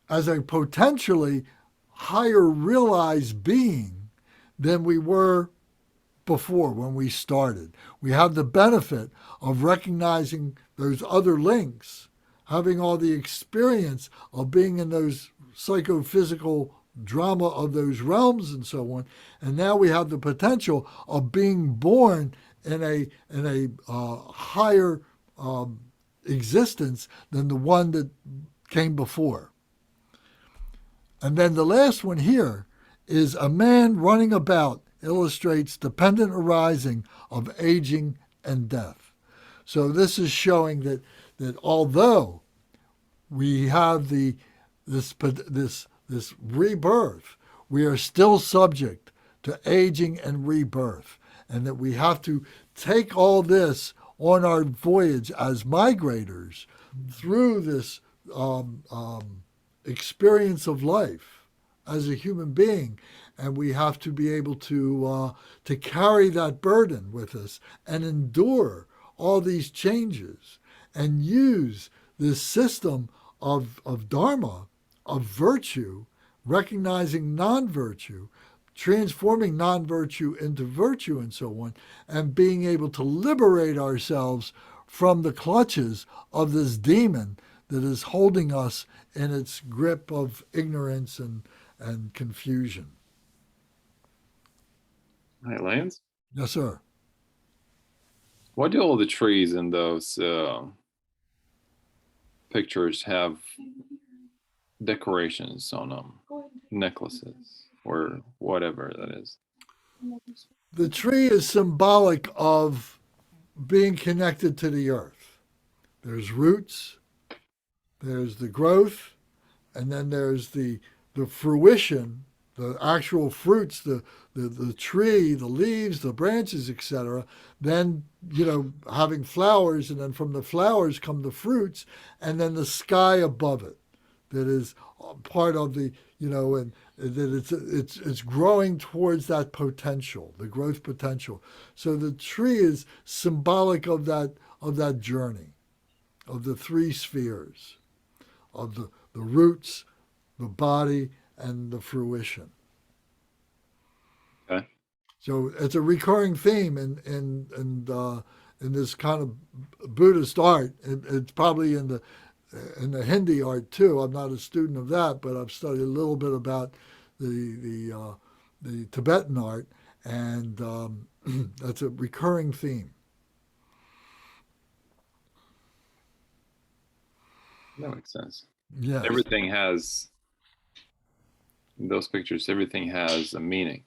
S1: potentially higher realized being than we were before when we started. We have the benefit of recognizing those other links, having all the experience of being in those psychophysical drama of those realms and so on. And now we have the potential of being born in a higher existence than the one that came before. And then the last one here is a man running about illustrates dependent arising of aging and death. So this is showing that although we have this rebirth, we are still subject to aging and rebirth, and that we have to take all this on our voyage as migrators through this experience of life as a human being, and we have to be able to carry that burden with us and endure all these changes and use this system of dharma, of virtue, recognizing non-virtue, transforming non-virtue into virtue and so on, and being able to liberate ourselves from the clutches of this demon that is holding us in its grip of ignorance and confusion.
S3: Hey, Lance,
S1: Yes, sir.
S3: why do all the trees in those pictures have decorations on them, necklaces or whatever that is?
S1: The tree is symbolic of being connected to the earth. There's roots, there's the growth, and then there's the fruition, the actual fruits, the tree, the leaves, the branches, etc. Then, having flowers, and then from the flowers come the fruits, and then the sky above it that is part of the, and that it's growing towards that potential, the growth potential. So the tree is symbolic of that journey, of the three spheres, of the roots, the body, and the fruition.
S3: Okay.
S1: So it's a recurring theme in this kind of Buddhist art. It's probably in the Hindi art too. I'm not a student of that, but I've studied a little bit about the Tibetan art, and that's a recurring theme.
S3: That makes sense.
S1: Yes.
S3: Everything has, in those pictures, everything has a meaning.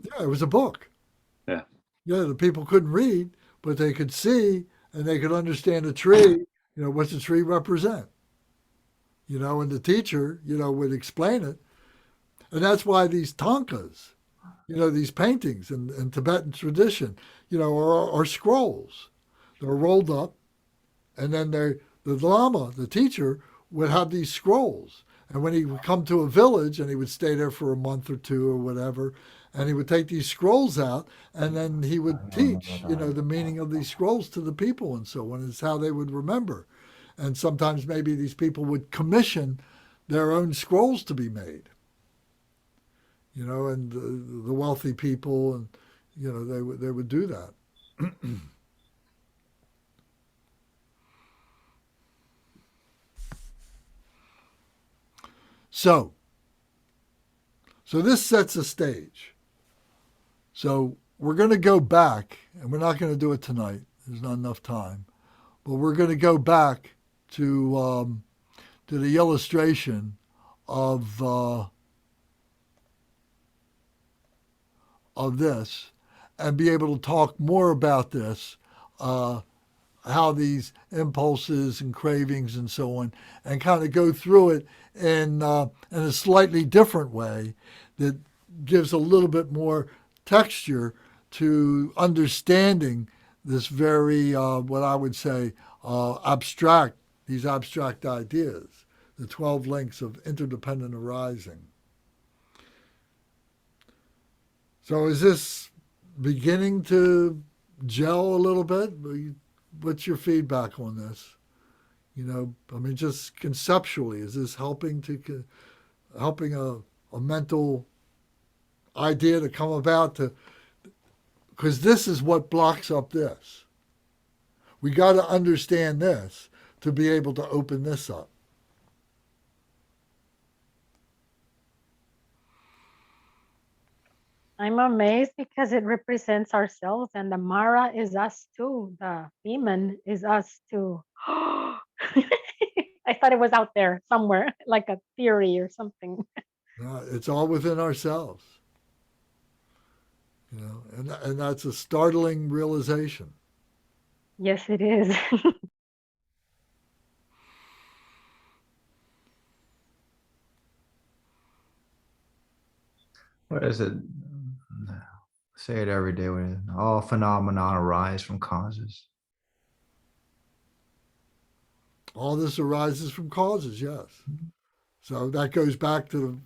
S1: Yeah, it was a book.
S3: Yeah.
S1: Yeah, the people couldn't read, but they could see and they could understand a tree. What's the tree represent? And the teacher, would explain it. And that's why these tankas, these paintings in Tibetan tradition, are scrolls. They're rolled up, and then the Lama, the teacher, would have these scrolls. And when he would come to a village, and he would stay there for a month or two or whatever, and he would take these scrolls out, and then he would teach, the meaning of these scrolls to the people and so on. It's how they would remember. And sometimes maybe these people would commission their own scrolls to be made. And the wealthy people, and they would do that. So this sets a stage. So we're going to go back, and we're not going to do it tonight. There's not enough time, but we're going to go back to the illustration of this, and be able to talk more about this, how these impulses and cravings and so on, and kind of go through it in a slightly different way that gives a little bit more texture to understanding this very, what I would say, these abstract ideas, the 12 links of interdependent arising. So is this beginning to gel a little bit? What's your feedback on this? Just conceptually, is this helping a mental idea to come about, because this is what blocks up this. We got to understand this to be able to open this up.
S5: I'm amazed because it represents ourselves, and the Mara is us too. The demon is us too. I thought it was out there somewhere, like a theory or something.
S1: It's all within ourselves. And that's a startling realization.
S5: Yes, it is.
S4: What is it? Say it every day. All phenomena arise from causes.
S1: All this arises from causes, yes. So that goes back to the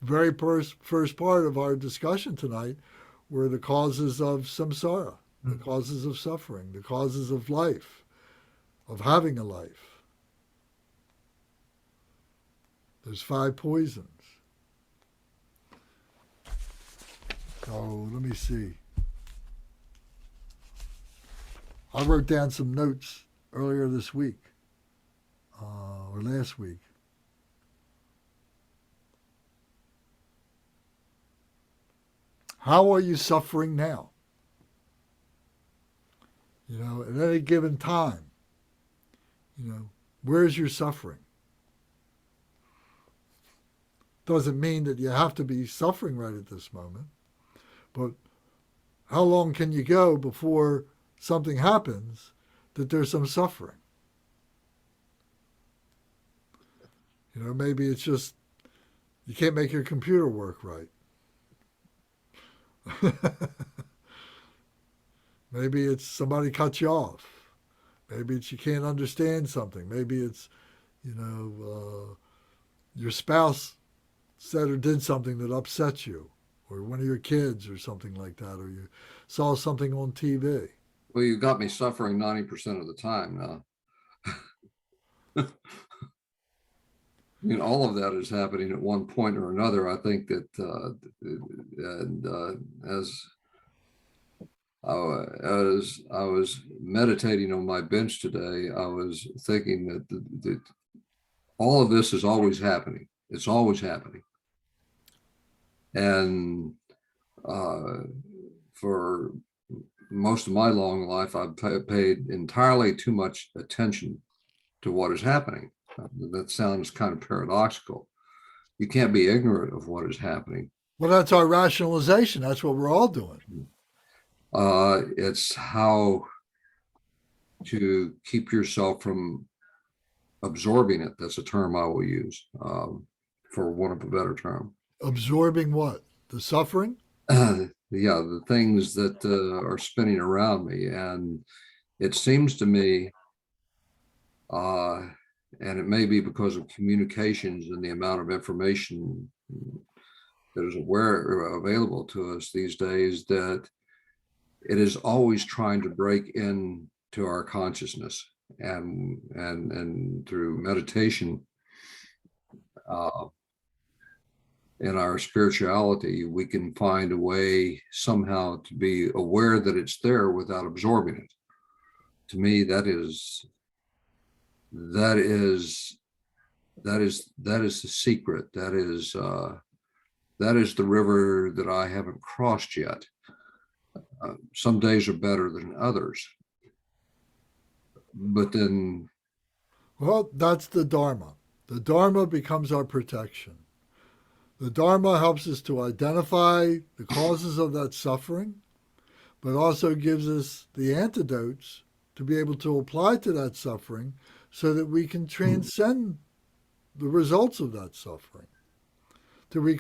S1: very first part of our discussion tonight, were the causes of samsara, the causes of suffering, the causes of life, of having a life. There's 5 poisons. So let me see. I wrote down some notes earlier this week, or last week. How are you suffering now? You know, at any given time, you know, where's your suffering? Doesn't mean that you have to be suffering right at this moment, but how long can you go before something happens that there's some suffering? You know, maybe it's just you can't make your computer work right. Maybe it's somebody cut you off. Maybe it's you can't understand something. Maybe it's, you know, your spouse said or did something that upset you, or one of your kids or something like that, or you saw something on TV.
S6: Well, you got me suffering 90% of the time now. I mean, all of that is happening at one point or another. I think that, as I was meditating on my bench today, I was thinking that all of this is always happening. It's always happening. And for most of my long life, I've paid entirely too much attention to what is happening. That sounds kind of paradoxical. You can't be ignorant of what is happening.
S1: Well, that's our rationalization. That's what we're all doing.
S6: It's how to keep yourself from absorbing it. That's a term I will use, for want of a better term.
S1: Absorbing what? The suffering?
S6: Yeah, the things that are spinning around me. And it seems to me, and it may be because of communications and the amount of information that is available to us these days, that it is always trying to break into our consciousness, and through meditation, in our spirituality, we can find a way somehow to be aware that it's there without absorbing it. To me, that is the secret. That is the river that I haven't crossed yet. Some days are better than others, but then,
S1: well, that's the Dharma. The Dharma becomes our protection. The Dharma helps us to identify the causes of that suffering, but also gives us the antidotes to be able to apply to that suffering so that we can transcend the results of that suffering. We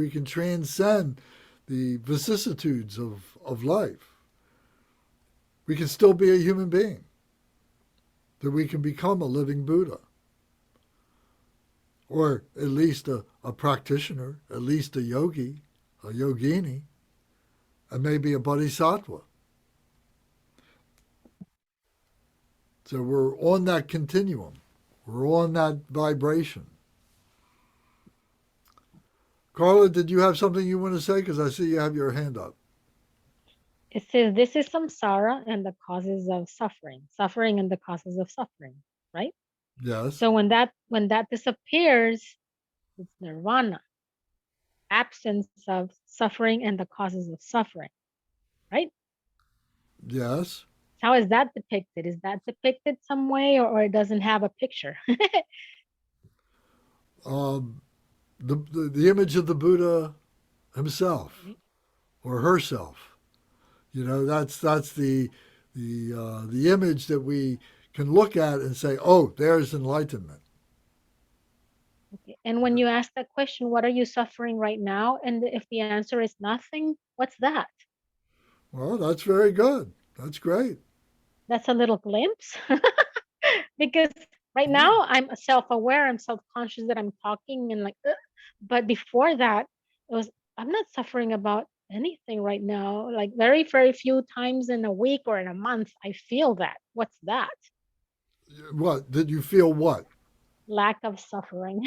S1: can transcend the vicissitudes of life. We can still be a human being. That we can become a living Buddha. Or at least a practitioner, at least a yogi, a yogini, and maybe a bodhisattva. So we're on that continuum. We're on that vibration. Carla, did you have something you want to say? Because I see you have your hand up.
S5: It says this is samsara and the causes of suffering, suffering and the causes of suffering, right?
S1: Yes.
S5: So when that disappears, it's nirvana, absence of suffering and the causes of suffering, right?
S1: Yes.
S5: How is that depicted? Is that depicted some way, or it doesn't have a picture?
S1: The image of the Buddha himself or herself. You know, that's the image that we can look at and say, oh, there's enlightenment.
S5: Okay. And when you ask that question, what are you suffering right now? And if the answer is nothing, what's that?
S1: Well, that's very good. That's great.
S5: That's a little glimpse. Because right now I'm self-aware, I'm self-conscious that I'm talking and like, ugh. But before that, I'm not suffering about anything right now. Like very, very few times in a week or in a month, I feel that. What's that?
S1: What? Did you feel what?
S5: Lack of suffering.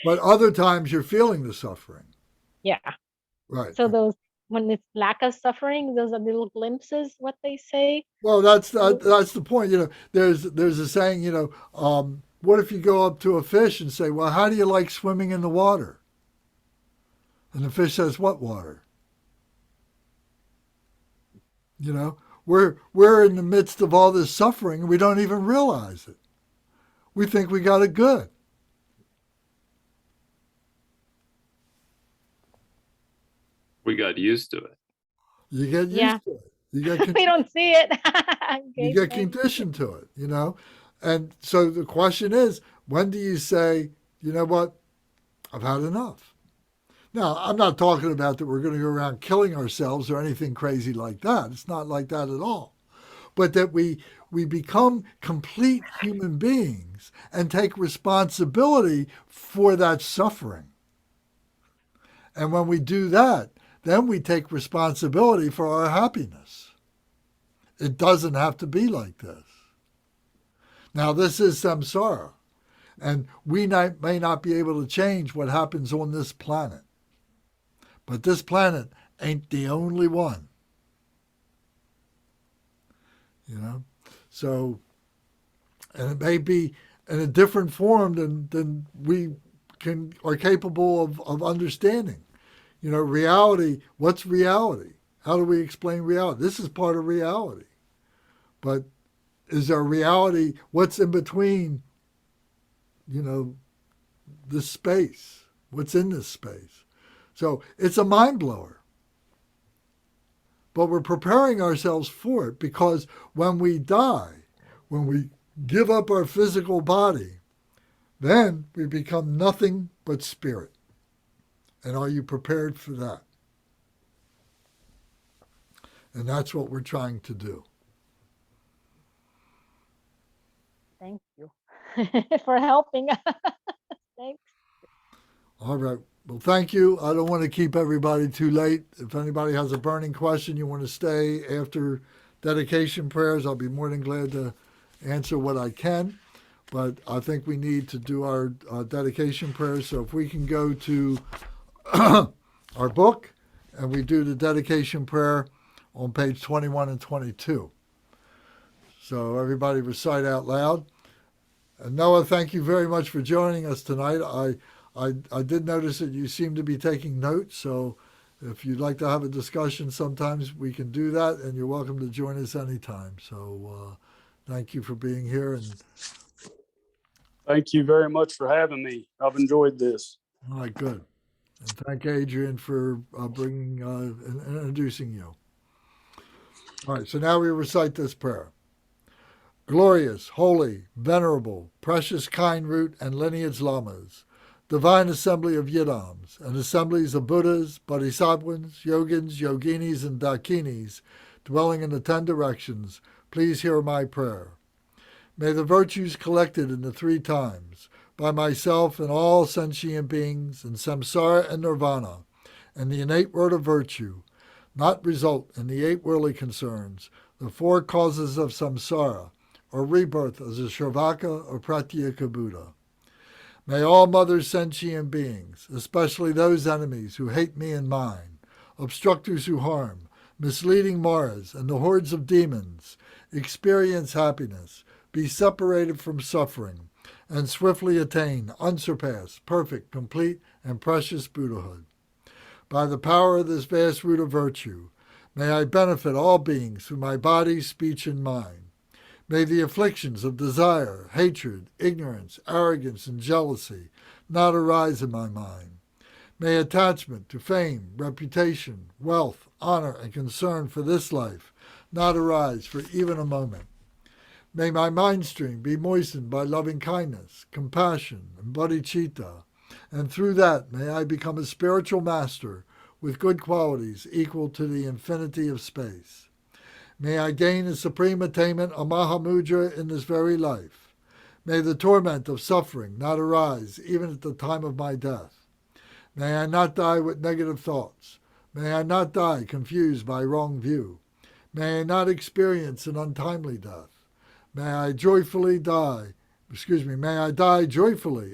S1: But other times you're feeling the suffering.
S5: Yeah.
S1: Right.
S5: So when it's lack of suffering, those are little glimpses, what they say.
S1: Well, that's the point. You know, there's a saying, you know, what if you go up to a fish and say, well, how do you like swimming in the water? And the fish says, what water? You know, we're in the midst of all this suffering and we don't even realize it. We think we got it good.
S3: We got used to it.
S1: You get used
S5: Yeah.
S1: to it. You get
S5: We don't see it.
S1: you
S5: Okay,
S1: get
S5: thank you.
S1: conditioned to it, you know? And so the question is, when do you say, you know what, I've had enough? Now, I'm not talking about that we're going to go around killing ourselves or anything crazy like that. It's not like that at all. But that we become complete human beings and take responsibility for that suffering. And when we do that, then we take responsibility for our happiness. It doesn't have to be like this. Now, this is samsara, and we may not be able to change what happens on this planet. But this planet ain't the only one. You know? So, and it may be in a different form than we are capable of understanding. You know, reality, what's reality? How do we explain reality? This is part of reality. But is there reality, what's in between, you know, this space? What's in this space? So it's a mind blower. But we're preparing ourselves for it because when we die, when we give up our physical body, then we become nothing but spirit. And are you prepared for that? And that's what we're trying to do.
S5: Thank you for helping. Thanks.
S1: All right. Well, thank you. I don't want to keep everybody too late. If anybody has a burning question, you want to stay after dedication prayers, I'll be more than glad to answer what I can. But I think we need to do our dedication prayers. So if we can go to our book and we do the dedication prayer on page 21 and 22. So everybody recite out loud. And Noah, thank you very much for joining us tonight. I did notice that you seem to be taking notes, so if you'd like to have a discussion, sometimes we can do that, and you're welcome to join us anytime. So thank you for being here. And
S2: Thank you very much for having me. I've enjoyed this.
S1: all right, good. And thank Adrian for bringing and introducing you. All right, so now we recite this prayer. Glorious, holy, venerable, precious kind root and lineage lamas, divine assembly of yidams, and assemblies of Buddhas, Bodhisattvas, Yogins, Yoginis, and Dakinis, dwelling in the 10 directions, please hear my prayer. May the virtues collected in the 3 times, by myself and all sentient beings, in samsara and nirvana, and the innate word of virtue, not result in the 8 worldly concerns, the 4 causes of samsara, or rebirth as a Sravaka or Pratyeka Buddha. May all mothers sentient beings, especially those enemies who hate me and mine, obstructors who harm, misleading Maras, and the hordes of demons, experience happiness, be separated from suffering, and swiftly attain unsurpassed, perfect, complete, and precious Buddhahood. By the power of this vast root of virtue, may I benefit all beings through my body, speech, and mind. May the afflictions of desire, hatred, ignorance, arrogance, and jealousy not arise in my mind. May attachment to fame, reputation, wealth, honor, and concern for this life not arise for even a moment. May my mind stream be moistened by loving kindness, compassion, and bodhicitta, and through that may I become a spiritual master with good qualities equal to the infinity of space. May I gain the supreme attainment of Mahamudra in this very life. May the torment of suffering not arise even at the time of my death. May I not die with negative thoughts. May I not die confused by wrong view. May I not experience an untimely death. May I die joyfully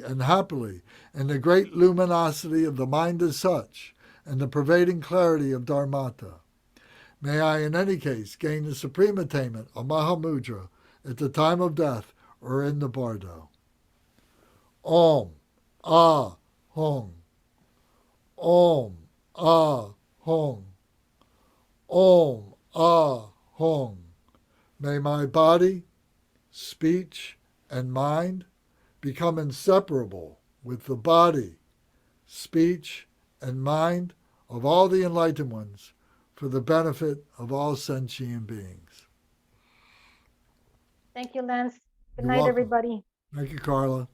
S1: and happily in the great luminosity of the mind as such and the pervading clarity of Dharmata. May I, in any case, gain the supreme attainment of Mahamudra at the time of death or in the bardo. Om, Ah, Hong. Om, Ah, Hong. Om, Ah Hong. May my body, speech, and mind become inseparable with the body, speech, and mind of all the enlightened ones for the benefit of all sentient beings.
S5: Thank you, Lance. Good
S1: You're
S5: night,
S1: welcome.
S5: everybody.
S1: Thank you, Carla.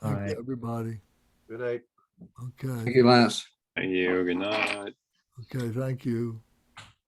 S4: All
S1: Thank you,
S4: right.
S1: everybody.
S4: Good night.
S1: Okay.
S6: Thank you, Lance.
S3: Thank you. Good night.
S1: Okay, thank you.